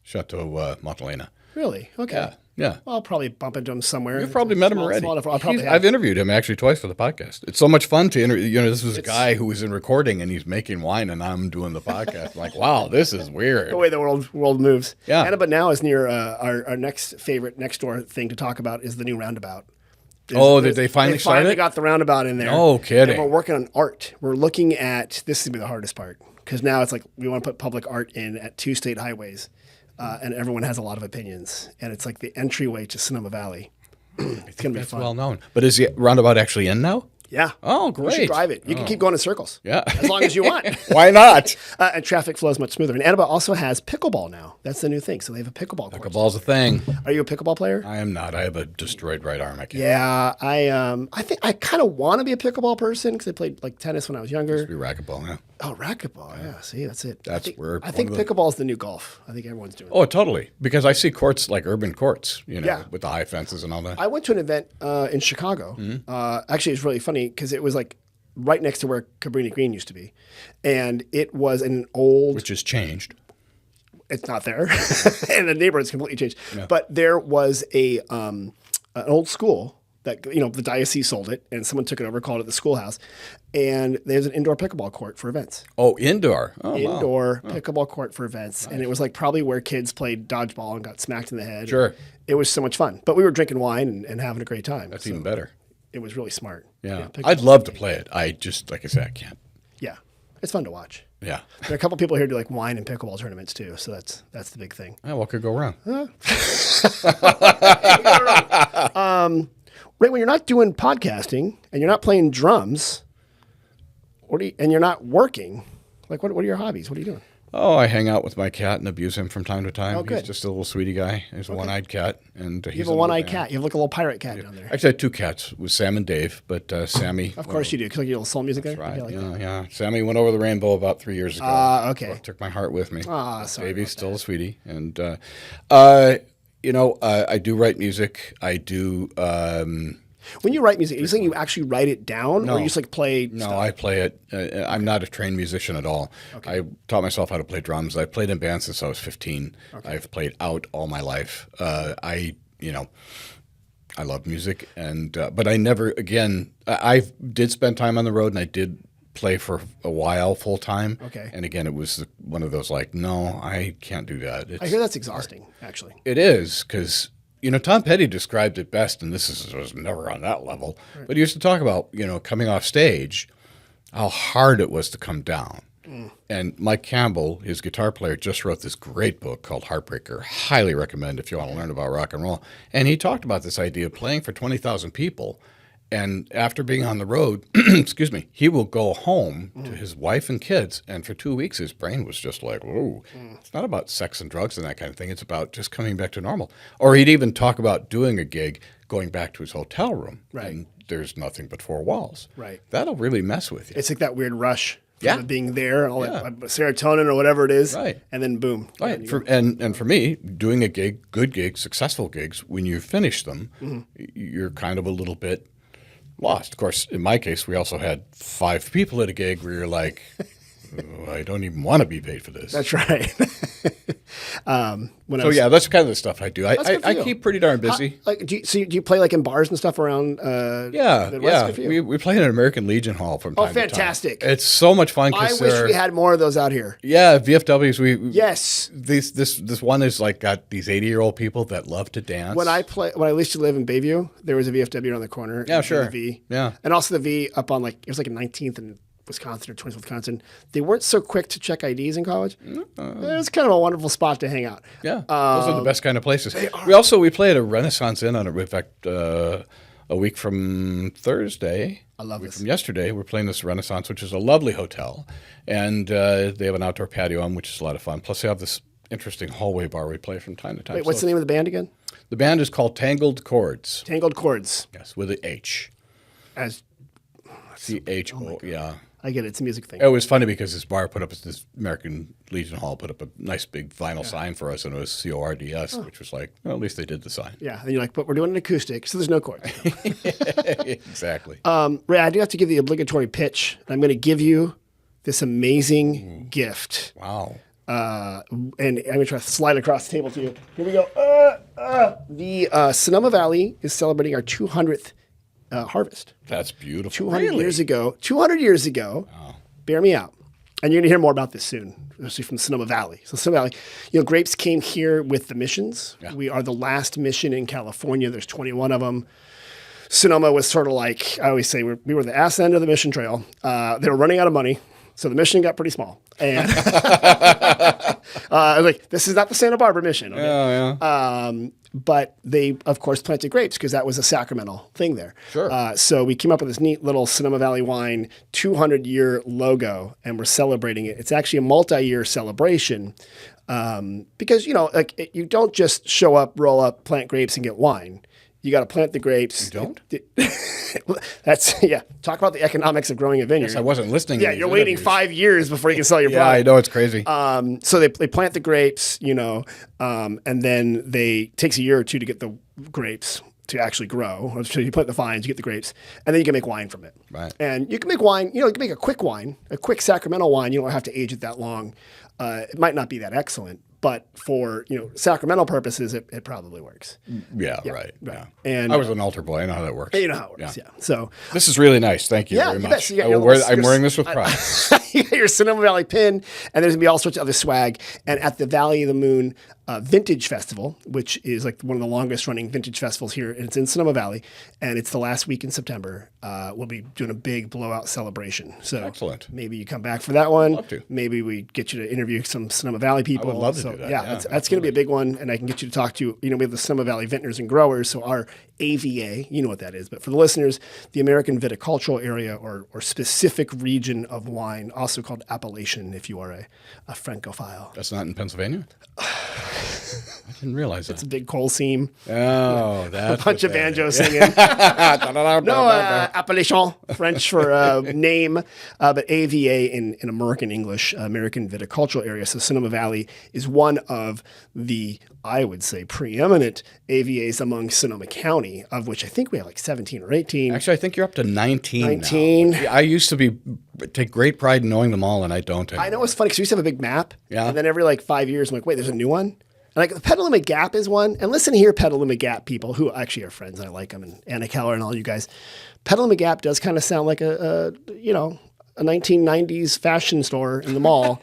Chateau Montelena. Really? Okay. Yeah. Well, I'll probably bump into him somewhere. You've probably met him already. I've interviewed him actually twice for the podcast. It's so much fun to interview. This was a guy who was in recording and he's making wine, and I'm doing the podcast. I'm like, wow, this is weird. The way the world moves. Yeah. Anaba now is near our next door thing to talk about is the new roundabout. Did they finally start it? They got the roundabout in there. No kidding. And we're working on art. We're looking at, this is going to be the hardest part, because now it's like we want to put public art in at 2 state highways. And everyone has a lot of opinions, and it's like the entryway to Sonoma Valley. It's going to be fun. Well known. But is the roundabout actually in now? Yeah. Oh, great. You should drive it. You can keep going in circles. Yeah. As long as you want. Why not? And traffic flows much smoother. And Anaba also has pickleball now. That's the new thing. So they have a pickleball court. Pickleball's a thing. Are you a pickleball player? I am not. I have a destroyed right arm. I can't. Yeah. I think I kind of want to be a pickleball person because I played like tennis when I was younger. Be racquetball, yeah. Oh, racquetball. Yeah. See, that's it. I think pickleball is the new golf. I think everyone's doing it. Oh, totally. Because I see courts like urban courts, with the high fences and all that. I went to an event in Chicago. Actually, it's really funny because it was like right next to where Cabrini Green used to be. And it was an old... Which has changed. It's not there. And the neighborhood's completely changed. Yeah. But there was an old school that, the diocese sold it and someone took it over, called it the schoolhouse. And there's an indoor pickleball court for events. Oh, indoor. Oh, indoor pickleball court for events. Nice. And it was like probably where kids played dodgeball and got smacked in the head. Sure. It was so much fun. But we were drinking wine and having a great time. That's even better. It was really smart. Yeah. I'd love to play it. I just, like I said, I can't. Yeah. It's fun to watch. Yeah. There are a couple people here who do like wine and pickleball tournaments too. So that's the big thing. Yeah, what could go wrong? Right when you're not doing podcasting and you're not playing drums, and you're not working, like what are your hobbies? What are you doing? Oh, I hang out with my cat and abuse him from time to time. Oh, good. He's just a little sweetie guy. He's a one-eyed cat. And you have a one-eyed cat. You have like a little pirate cat down there. Actually, I had 2 cats with Sam and Dave, but Sammy... Of course you do, because like your little soul music there? Right, yeah. Sammy went over the rainbow about 3 years ago. Okay. So took my heart with me. Sorry. Baby's still a sweetie. And, I do write music. I do... when you write music, are you saying you actually write it down, No. or you just like play No, stuff? I play it. I'm not a trained musician at all. Okay. I taught myself how to play drums. I played in bands since I was 15. Okay. I've played out all my life. I I love music, and but I never again. I did spend time on the road, and I did play for a while full time. Okay. And again, it was one of those like, no, I can't do that. I hear that's exhausting, actually. It is because Tom Petty described it best, and was never on that level. Right. But he used to talk about coming off stage, how hard it was to come down. And Mike Campbell, his guitar player, just wrote this great book called Heartbreaker. Highly recommend if you want to learn about rock and roll. And he talked about this idea of playing for 20,000 people. And after being on the road, excuse me, he will go home to his wife and kids. And for 2 weeks, his brain was just like, whoa. It's not about sex and drugs and that kind of thing. It's about just coming back to normal. Or he'd even talk about doing a gig, going back to his hotel room. Right. And there's nothing but four walls. Right. That'll really mess with you. It's like that weird rush. Yeah. Being there, all that serotonin or whatever it is. Right. And then boom. Right. And for me, doing a gig, good gigs, successful gigs, when you finish them, you're kind of a little bit lost. Of course, in my case, we also had 5 people at a gig where you're like, oh, I don't even want to be paid for this. That's right. That's kind of the stuff I do. I keep pretty darn busy. Do you play like in bars and stuff around? Midwest? We play in an American Legion Hall from time to time. Fantastic! It's so much fun. I wish we had more of those out here. Yeah, VFWs. Yes. This one is like got these 80-year-old people that love to dance. When I used to live in Bayview, there was a VFW around the corner. Yeah, sure. The V. Yeah, and also the V up on it was like a 19th and Wisconsin or 20th Wisconsin. They weren't so quick to check IDs in college. It's kind of a wonderful spot to hang out. Yeah, those are the best kind of places. We play at a Renaissance Inn in fact, a week from Thursday. I love this. From yesterday, we're playing this Renaissance, which is a lovely hotel, and they have an outdoor patio on, which is a lot of fun. Plus, they have this interesting hallway bar we play from time to time. Wait, what's the name of the band again? The band is called Tangled Chords. Tangled Chords. Yes, with an H. As CHO, yeah. I get it. It's a music thing. It was funny because this American Legion Hall put up a nice big vinyl sign for us, and it was CORDS, which was like, well, at least they did the sign. Yeah, and you're like, but we're doing an acoustic, so there's no chords. Exactly. Ray, I do have to give the obligatory pitch. I'm going to give you this amazing gift. Wow. And I'm going to try to slide across the table to you. Here we go. The Sonoma Valley is celebrating our 200th harvest. That's beautiful. 200 years ago. 200 years ago. Wow. Bear me out. And you're going to hear more about this soon, especially from Sonoma Valley. So Sonoma Valley, grapes came here with the missions. Yeah. We are the last mission in California. There's 21 of them. Sonoma was sort of like, I always say, we were the ass end of the mission trail. They were running out of money, so the mission got pretty small. And this is not the Santa Barbara mission. Okay? Yeah. But they, of course, planted grapes because that was a sacramental thing there. Sure. So we came up with this neat little Sonoma Valley wine 200-year logo, and we're celebrating it. It's actually a multi-year celebration because, you don't just show up, roll up, plant grapes, and get wine. You got to plant the grapes. You don't? Talk about the economics of growing a vineyard. Yes, I wasn't listening. Yeah, you're waiting 5 years before you can sell your product. Yeah, I know, it's crazy. So they plant the grapes, and then it takes a year or two to get the grapes to actually grow. So you plant the vines, you get the grapes, and then you can make wine from it. Right. And you can make wine. You can make a quick wine, a quick sacramental wine. You don't have to age it that long. It might not be that excellent. But for sacramental purposes, it probably works. Yeah, right. Yeah. And I was an altar boy. I know how that works. You know how it works. Yeah. So this is really nice. Thank you very much. So I'm wearing this with pride. You got your Sonoma Valley pin, and there's gonna be all sorts of other swag. And at the Valley of the Moon Vintage Festival, which is like one of the longest running vintage festivals here, and it's in Sonoma Valley, and it's the last week in September. We'll be doing a big blowout celebration. So excellent. Maybe you come back for that one. I'd love to. Maybe we get you to interview some Sonoma Valley people. I would love to do that. Yeah, that's going to be a big one, and I can get you to talk to. We have the Sonoma Valley Vintners and Growers, so our AVA, you know what that is. But for the listeners, the American Viticultural Area or specific region of wine, also called appellation, if you are a Francophile. That's not in Pennsylvania? I didn't realize that. It's a big coal seam. Oh, that's a bunch of banjo singing. Appellation, French for name, but AVA in American English, American Viticultural Area. So Sonoma Valley is one of the, I would say, preeminent AVAs among Sonoma County, of which I think we have like 17 or 18. Actually, I think you're up to 19 now. I used to take great pride in knowing them all, and I don't anymore. I know it's funny because we used to have a big map, and then every like 5 years, I'm like, wait, there's a new one? Like the Petaluma Gap is one. And listen here, Petaluma Gap people who actually are friends. And I like them, and Anna Keller and all you guys. Petaluma Gap does kind of sound like a 1990s fashion store in the mall.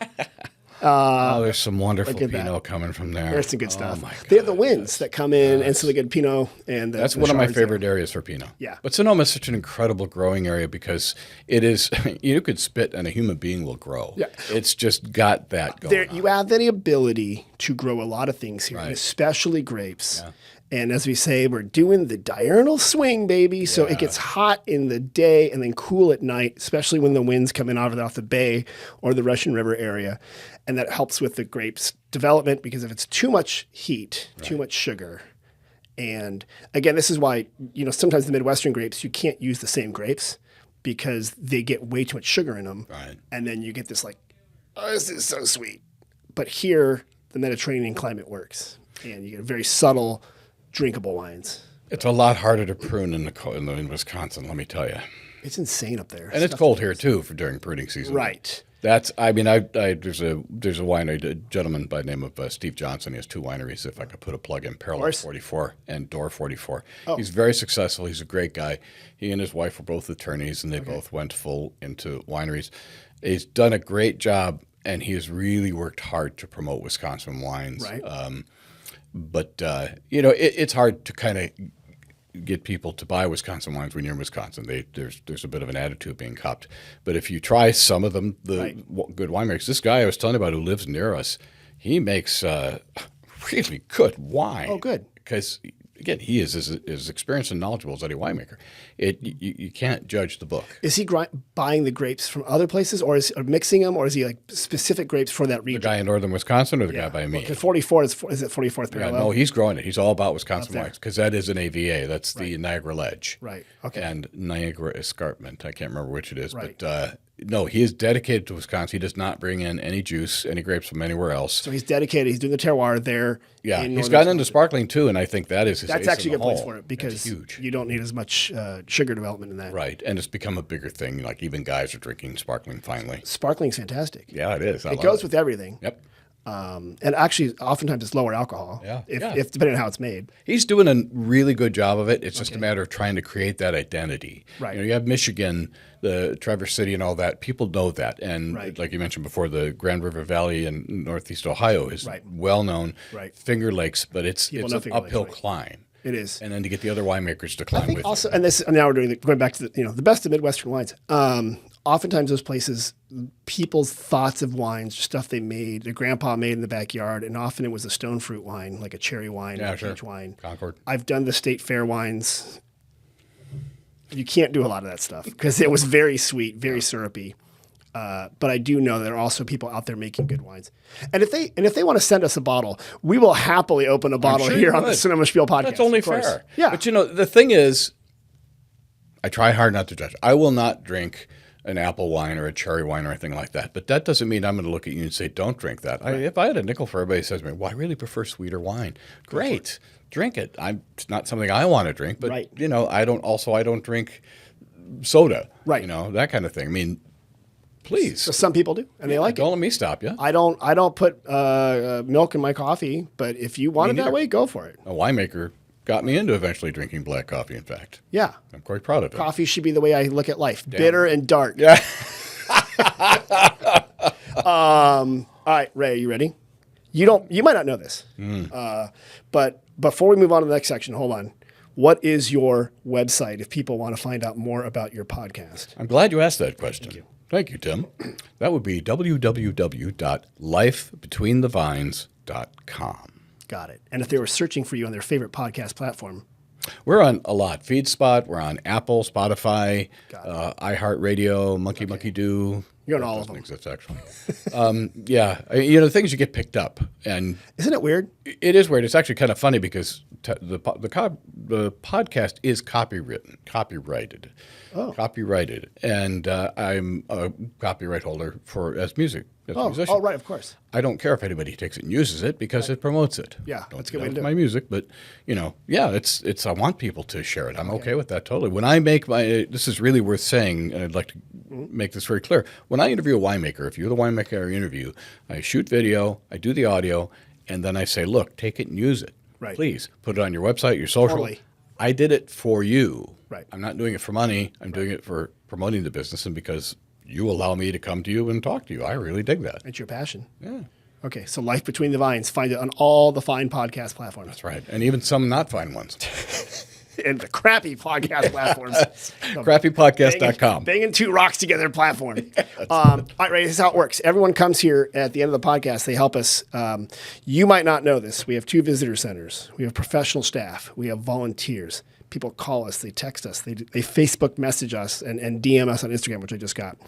There's some wonderful Pinot coming from there. There's some good stuff. My God, they have the winds that come in, and so they get Pinot. And that's one of my favorite areas for Pinot. Yeah. But Sonoma is such an incredible growing area because it is, you could spit and a human being will grow. Yeah. It's just got that going on. You have the ability to grow a lot of things here, and especially grapes. Yeah. And as we say, we're doing the diurnal swing, baby. So it gets hot in the day and then cool at night, especially when the winds come in off the bay or the Russian River area. And that helps with the grapes' development because if it's too much heat, too much sugar. And again, this is why, sometimes the Midwestern grapes, you can't use the same grapes because they get way too much sugar in them. Right. And then you get this this is so sweet. But here, the Mediterranean climate works. And you get very subtle, drinkable wines. It's a lot harder to prune in Wisconsin, let me tell you. It's insane up there. And it's cold here too during pruning season. Right. There's a winery, a gentleman by the name of Steve Johnson. He has two wineries, if I could put a plug in, Parallel 44 and Door 44. Oh. He's very successful. He's a great guy. He and his wife were both attorneys, and they both went full into wineries. He's done a great job, and he has really worked hard to promote Wisconsin wines. Right. But it's hard to kind of get people to buy Wisconsin wines when you're in Wisconsin. There's a bit of an attitude being copped. But if you try some of them, good winemakers. This guy I was telling you about who lives near us, he makes really good wine. Oh, good. Because again, he is as experienced and knowledgeable as any winemaker. You can't judge the book. Is he buying the grapes from other places, or mixing them, or is he like specific grapes for that region? The guy in northern Wisconsin, or the guy by me? Well, 44 is it 44th Parallel? Yeah, no, he's growing it. He's all about Wisconsin wines because that is an AVA. That's the Niagara Ledge. Right. Okay. And Niagara Escarpment. I can't remember which it is, but. No, he is dedicated to Wisconsin. He does not bring in any juice, any grapes from anywhere else. So he's dedicated. He's doing the terroir there. Yeah, he's gotten into sparkling too, and I think that is his That's ace actually a in good the place hole. for it because huge. You don't need as much sugar development in that. Right, and it's become a bigger thing. Like even guys are drinking sparkling finally. Sparkling's fantastic. Yeah, it is. It goes with everything. Yep. And actually, oftentimes it's lower alcohol. If depending on how it's made. He's doing a really good job of it. It's just a matter of trying to create that identity. Right. You have Michigan, the Traverse City, and all that. People know that, and like you mentioned before, the Grand River Valley in Northeast Ohio is well known. Right. Finger Lakes, but it's an uphill climb. It is. And then to get the other winemakers to climb with. Also, and now we're going back to the best of Midwestern wines. Oftentimes those places, people's thoughts of wines, stuff they made, their grandpa made in the backyard, and often it was a stone fruit wine, like a cherry wine or a peach wine. Concord. I've done the state fair wines. You can't do a lot of that stuff because it was very sweet, very syrupy. But I do know there are also people out there making good wines. And if they want to send us a bottle, we will happily open a bottle here on the Sonoma Spiel podcast. That's only fair. Yeah. But the thing is, I try hard not to judge. I will not drink an apple wine or a cherry wine or anything like that. But that doesn't mean I'm going to look at you and say, don't drink that. If I had a nickel for everybody who says to me, well, I really prefer sweeter wine. Great. Drink it. It's not something I want to drink, but I don't drink soda. Right. That kind of thing. I mean, please. So some people do, and they like it. Don't let me stop you. I don't put milk in my coffee, but if you want it that way, go for it. A winemaker got me into eventually drinking black coffee, in fact. Yeah. I'm quite proud of it. Coffee should be the way I look at life. Damn. Bitter and dark. Yeah. All right, Ray, are you ready? You might not know this, but before we move on to the next section, hold on. What is your website if people want to find out more about your podcast? I'm glad you asked that question. Thank you. Thank you, Tim. That would be www.lifebetweenthevines.com. Got it. And if they were searching for you on their favorite podcast platform? We're on a lot. FeedSpot. We're on Apple, Spotify, iHeartRadio, Monkey Do. You're on all of them. Exist, actually. The things you get picked up. And isn't it weird? It is weird. It's actually kind of funny because the podcast is copyrighted. Oh. Copyrighted. And I'm a copyright holder as music. As a musician. Oh, right, of course. I don't care if anybody takes it and uses it because it promotes it. Yeah, that's a good way to do it. My music, but it's I want people to share it. I'm okay with that totally. When I make this is really worth saying, and I'd like to make this very clear. When I interview a winemaker, if you're the winemaker I interview, I shoot video, I do the audio, and then I say, look, take it and use it. Right. Please put it on your website, your social. Totally. I did it for you. Right. I'm not doing it for money. I'm doing it for promoting the business and because you allow me to come to you and talk to you. I really dig that. It's your passion. Yeah. Okay, so Life Between the Vines. Find it on all the fine podcast platforms. That's right. And even some not fine ones. And the crappy podcast platforms. Crappypodcast.com. Banging two rocks together platform. All right, Ray, this is how it works. Everyone comes here at the end of the podcast. They help us. You might not know this. We have 2 visitor centers. We have professional staff. We have volunteers. People call us. They text us. They Facebook message us and DM us on Instagram, which I just got.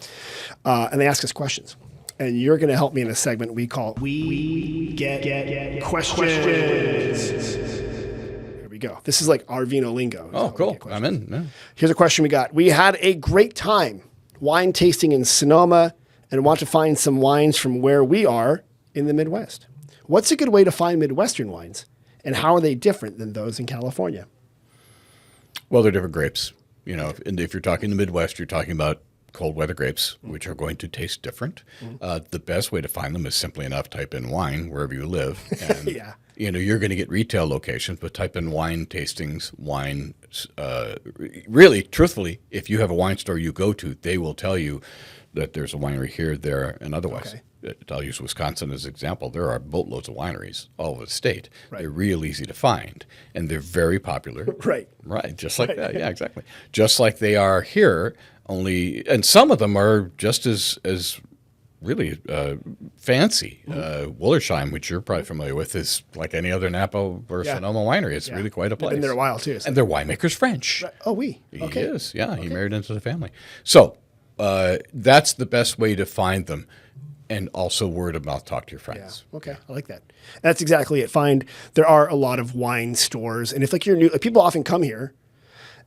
And they ask us questions. And you're going to help me in a segment we call We Get Questions. Go. This is like Arvino lingo. Oh, cool. I'm in. Yeah. Here's a question we got. We had a great time wine tasting in Sonoma and want to find some wines from where we are in the Midwest. What's a good way to find Midwestern wines, and how are they different than those in California? Well, they're different grapes. You know, if you're talking the Midwest, you're talking about cold weather grapes, which are going to taste different. The best way to find them is simply enough type in wine wherever you live. And, Yeah. you know, you're going to get retail locations, but type in wine tastings, wine. Really, truthfully, if you have a wine store you go to, they will tell you that there's a winery here, there, and otherwise. Okay. I'll use Wisconsin as an example. There are boatloads of wineries all over the state. Right. They're real easy to find, and they're very popular. Right. Right, just like that. Yeah, exactly. Just like they are here, only, and some of them are just as really fancy. Woolersheim, which you're probably familiar with, is like any other Napa or Sonoma winery. It's really quite a place. Been there a while too. And their winemaker's French. Right. Oh, oui. Okay. He is. Yeah, he married into the family. So that's the best way to find them. And also word of mouth, talk to your friends. Yeah. Okay, I like that. That's exactly it. There are a lot of wine stores, and if like you're new, like people often come here,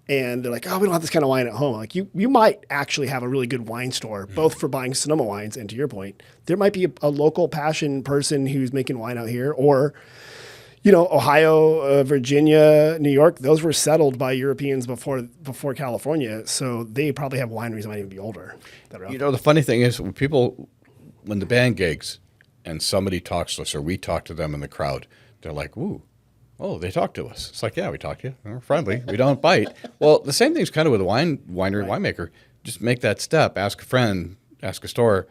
and they're like, "Oh, we don't have this kind of wine at home." Like you might actually have a really good wine store, both for buying Sonoma wines, and to your point, there might be a local passion person who's making wine out here, or you know, Ohio, Virginia, New York. Those were settled by Europeans before California, so they probably have wineries that might even be older. You know, the funny thing is when the band gigs and somebody talks to us or we talk to them in the crowd, they're like, "Ooh, oh, they talk to us." It's like, yeah, we talk to you. We're friendly. We don't bite. Well, the same thing's kind of with a winery, winemaker. Just make that step. Ask a friend, ask a store,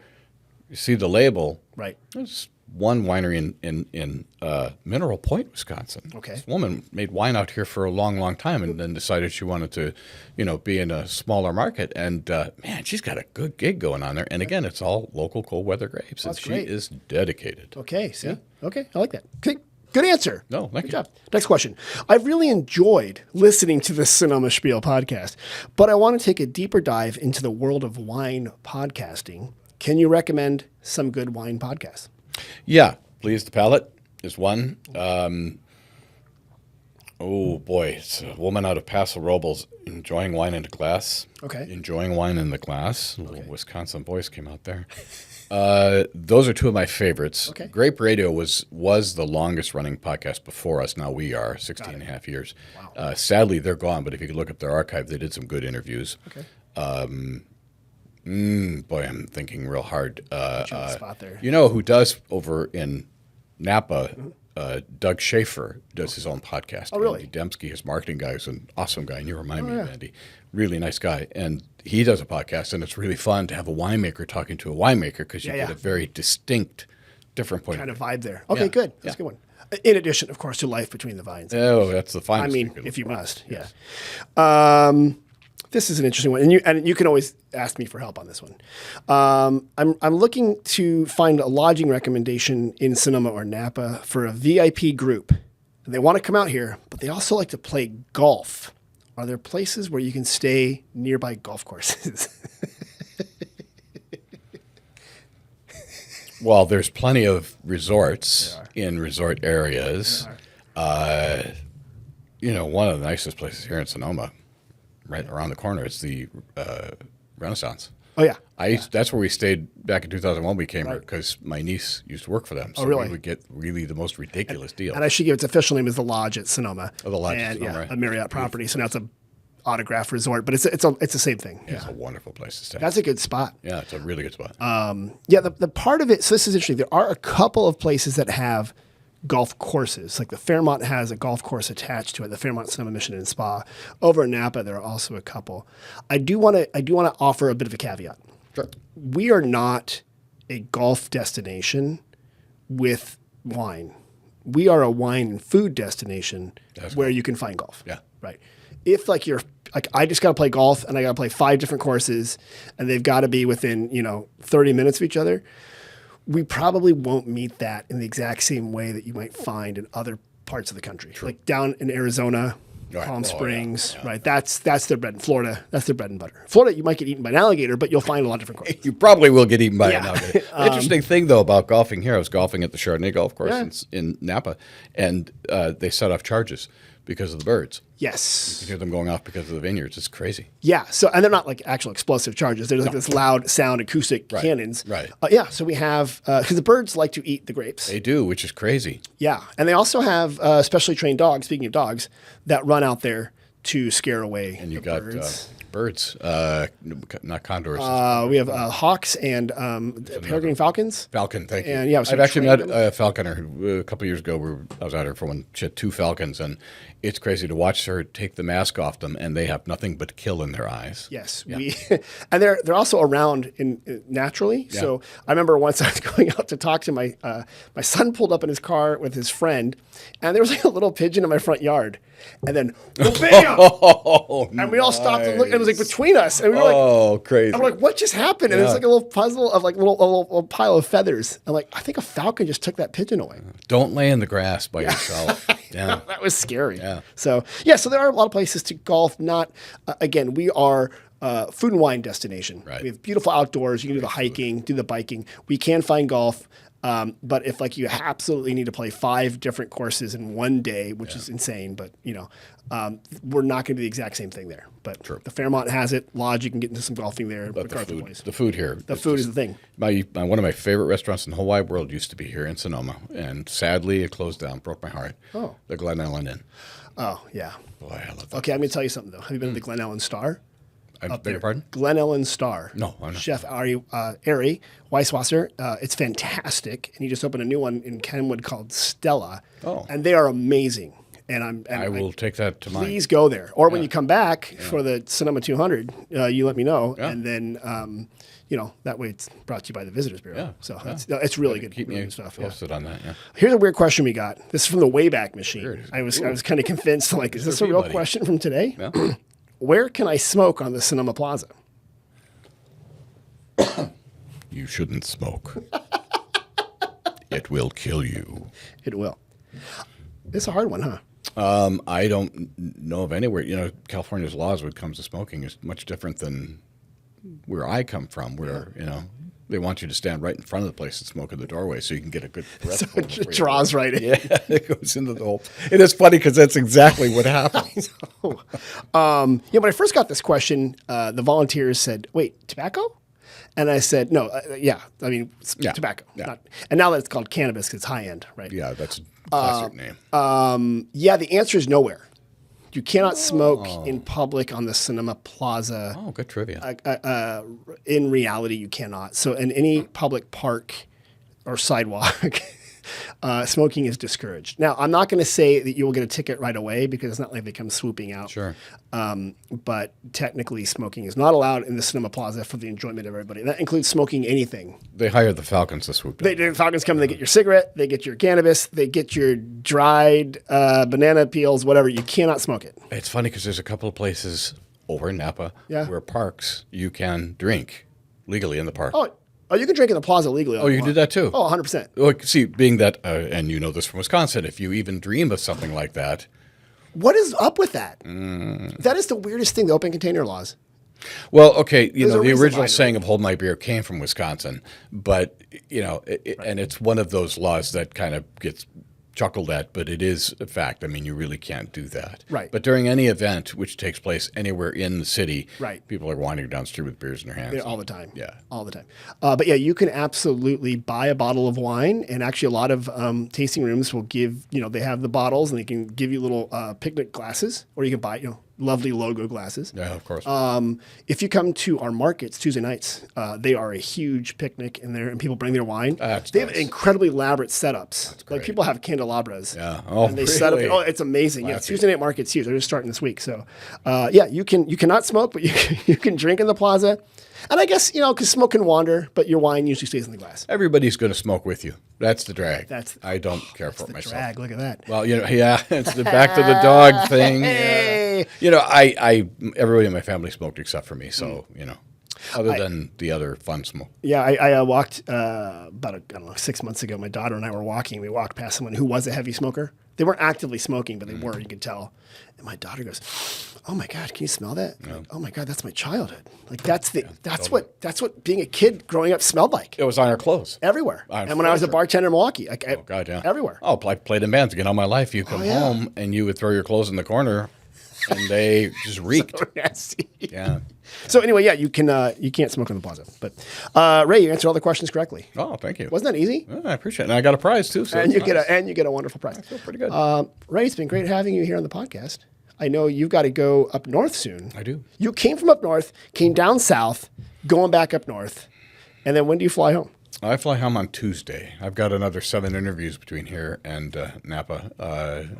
you see the label. Right. There's one winery in Mineral Point, Wisconsin. Okay. This woman made wine out here for a long, long time and then decided she wanted to, you know, be in a smaller market. And, man, she's got a good gig going on there. And, again, it's all local cold weather grapes. That's and great. She is dedicated. Okay, see? Yeah. Okay, I like that. Okay, good answer. No, thank you. Good job. Next question. I've really enjoyed listening to the Sonoma Spiel podcast, but I want to take a deeper dive into the world of wine podcasting. Can you recommend some good wine podcasts? Yeah, Please the Palate is one. Oh, boy, it's a woman out of Paso Robles, Enjoying Wine in a Glass. Okay. Enjoying Wine in the Glass. Little Wisconsin voice came out there. Those are two of my favorites. Okay. Grape Radio was the longest running podcast before us. Now we are 16 and a half years. Wow. Sadly, they're gone, but if you could look up their archive, they did some good interviews. Okay. Boy, I'm thinking real hard. Spot there. You know who does over in Napa? Doug Schaefer does his own podcast. Oh, really? Andy Dembski, his marketing guy, is an awesome guy, and you remind me of Andy. Really nice guy. And he does a podcast, and it's really fun to have a winemaker talking to a winemaker because you get a very distinct, different point kind of of vibe there. Okay, good. That's a good one. In addition, of course, to Life Between the Vines. Oh, that's the finest. I mean, if you must, yes. This is an interesting one, and you can always ask me for help on this one. I'm looking to find a lodging recommendation in Sonoma or Napa for a VIP group. They want to come out here, but they also like to play golf. Are there places where you can stay nearby golf courses? Well, there's plenty of resorts in resort areas. You know, one of the nicest places here in Sonoma, right around the corner, is the Renaissance. Oh, yeah. That's where we stayed back in 2001. We came here because my niece used to work for them. So really? We would get really the most ridiculous deal. And I should give its official name is the Lodge at Sonoma. Oh, the Lodge at Sonoma, right. A Marriott property. So now it's a autograph resort, but it's the same thing. Yeah, it's a wonderful place to stay. That's a good spot. Yeah, it's a really good spot. The part of it, so this is interesting. There are a couple of places that have golf courses. Like the Fairmont has a golf course attached to it, the Fairmont Sonoma Mission and Spa. Over in Napa, there are also a couple. I do want to offer a bit of a caveat. Sure. We are not a golf destination with wine. We are a wine and food destination where you can find golf. Yeah. Right. If like you're like, I just got to play golf and I got to play 5 different courses and they've got to be within, 30 minutes of each other, we probably won't meet that in the exact same way that you might find in other parts of the country. True. Like down in Arizona, Palm Springs, right? That's their bread. In Florida, that's their bread and butter. Florida, you might get eaten by an alligator, but you'll find a lot of different courses. You probably will get eaten by an alligator. Interesting thing, though, about golfing here, I was golfing at the Chardonnay Golf Course in Napa, and they set off charges because of the birds. Yes. You can hear them going off because of the vineyards. It's crazy. Yeah. So, and they're not like actual explosive charges. They're like this loud sound acoustic cannons. Right. So we have, because the birds like to eat the grapes. They do, which is crazy. Yeah. And they also have specially trained dogs, speaking of dogs, that run out there to scare away and you the got birds. Not condors. We have hawks and peregrine falcons. Falcon, thank you. And I've actually met a falconer who, a couple of years ago. I was at her for one. She had 2 falcons, and it's crazy to watch her take the mask off them, and they have nothing but kill in their eyes. Yes, and they're also around naturally. Yeah. So I remember once I was going out to talk to my son pulled up in his car with his friend, and there was like a little pigeon in my front yard. And then, bam! And we all stopped and looked. It was like between us. And we were like, crazy. I'm like, what just happened? And it was like a little puzzle of like a little pile of feathers. I'm like, I think a falcon just took that pigeon away. Don't lay in the grass by yourself. Yeah. That was scary. Yeah. So there are a lot of places to golf. Not, again, we are food and wine destination. Right. We have beautiful outdoors. You can do the hiking, do the biking. We can find golf. But if like you absolutely need to play 5 different courses in one day, which is insane, but we're not going to do the exact same thing there. But the Fairmont has it. Lodge, you can get into some golfing there. But the food here. The food is the thing. One of my favorite restaurants in the whole wide world used to be here in Sonoma, and sadly it closed down. Broke my heart. Oh. The Glen Ellen Inn. Oh, yeah. Boy, I love that. Okay, I'm going to tell you something, though. Have you been to the Glen Ellen Star? I beg your pardon? Glen Ellen Star. No, I'm not. Chef Ari Weisswasser. It's fantastic. And he just opened a new one in Kenwood called Stella. Oh. And they are amazing. And I will take that to mind. Please go there. Or when you come back for the Sonoma 200, you let me know. Yeah. And then, that way it's brought to you by the Visitors Bureau. Yeah. So it's really good. Keep me posted on that. Yeah. Here's a weird question we got. This is from the Wayback Machine. Weird. I was kind of convinced, like, is this a real question from today? Yeah. Where can I smoke on the Sonoma Plaza? You shouldn't smoke. It will kill you. It will. It's a hard one, huh? I don't know of anywhere. California's laws when it comes to smoking is much different than where I come from, where, they want you to stand right in front of the place and smoke in the doorway so you can get a good breath. So it draws right in. Yeah, it goes into the hole. It is funny because that's exactly what happens. When I first got this question, the volunteers said, wait, tobacco? And I said, no, tobacco. Yeah. And now that it's called cannabis because it's high-end, right? Yeah, that's a classic name. The answer is nowhere. You cannot smoke in public on the Sonoma Plaza. Oh, good trivia. In reality, you cannot. So in any public park or sidewalk, smoking is discouraged. Now, I'm not going to say that you will get a ticket right away because it's not like they come swooping out. Sure. But technically, smoking is not allowed in the Sonoma Plaza for the enjoyment of everybody. That includes smoking anything. They hire the Falcons to swoop down. The Falcons come, they get your cigarette, they get your cannabis, they get your dried banana peels, whatever. You cannot smoke it. It's funny because there's a couple of places over in Napa where parks you can drink legally in the park. Oh, you can drink in the plaza legally. Oh, you can do that too? Oh, 100%. Well, see, being that, and you know this from Wisconsin, if you even dream of something like that. What is up with that? That is the weirdest thing, the open container laws. Well, okay, the original saying of hold my beer came from Wisconsin, but, and it's one of those laws that kind of gets chuckled at, but it is a fact. I mean, you really can't do that. Right. But during any event which takes place anywhere in the city, right, people are wandering down the street with beers in their hands. Yeah, all the time. Yeah. All the time. But you can absolutely buy a bottle of wine, and actually a lot of tasting rooms will give, they have the bottles, and they can give you little picnic glasses, or you can buy, lovely logo glasses. Yeah, of course. If you come to our markets Tuesday nights, they are a huge picnic in there, and people bring their wine. They have incredibly elaborate setups. Like people have candelabras. Yeah. Oh, and they set up. Oh, it's amazing. Yeah, Tuesday night market's huge. They're just starting this week. So, yeah, you cannot smoke, but you can drink in the plaza. And I guess, because smoke can wander, but your wine usually stays in the glass. Everybody's going to smoke with you. That's the drag. I don't care for it myself. Drag. Look at that. Well, yeah, it's the back to the dog thing. Hey. I everybody in my family smoked except for me. So, other than the other fun smoke. Yeah, I walked about 6 months ago. My daughter and I were walking. We walked past someone who was a heavy smoker. They weren't actively smoking, but they were. You could tell. And my daughter goes, "Oh my God, can you smell that?" Yeah. Like, oh my God, that's my childhood. Like that's what being a kid growing up smelled like. It was on our clothes everywhere. And when I was a bartender in Milwaukee, everywhere. Oh, I played in bands. Again, all my life, you come home and you would throw your clothes in the corner, and they just reeked. So nasty. Yeah. So anyway, yeah, you can't smoke in the plaza. But Ray, you answered all the questions correctly. Oh, thank you. Wasn't that easy? Yeah, I appreciate it. And I got a prize too. So and you get a wonderful prize. I feel pretty good. Ray, it's been great having you here on the podcast. I know you've got to go up north soon. I do. You came from up north, came down south, going back up north, and then when do you fly home? I fly home on Tuesday. I've got another 7 interviews between here and Napa.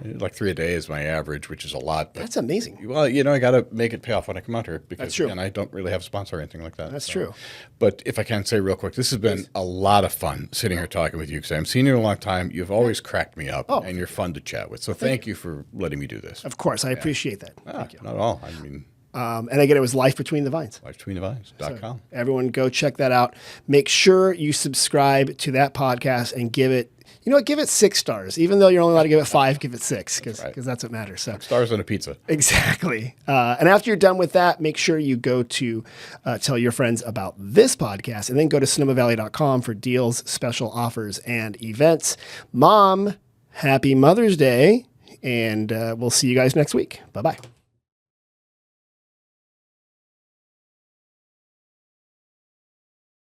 Like 3 a day is my average, which is a lot. That's amazing. Well, I got to make it pay off when I come out here because That's true. Again, I don't really have a sponsor or anything like that. That's true. But if I can say real quick, this has been a lot of fun sitting here talking with you because I haven't seen you in a long time. You've always cracked me up, and you're fun to chat with. So thank you for letting me do this. Of course. I appreciate that. Thank you. Not at all. I mean... and again, it was Life Between the Vines. LifeBetweenTheVines.com. So everyone go check that out. Make sure you subscribe to that podcast and give it 6 stars. Even though you're only allowed to give it 5, give it 6 because that's what matters. So 6 stars on a pizza. Exactly. And after you're done with that, make sure you go to tell your friends about this podcast and then go to SonomaValley.com for deals, special offers, and events. Mom, happy Mother's Day. And we'll see you guys next week. Bye-bye.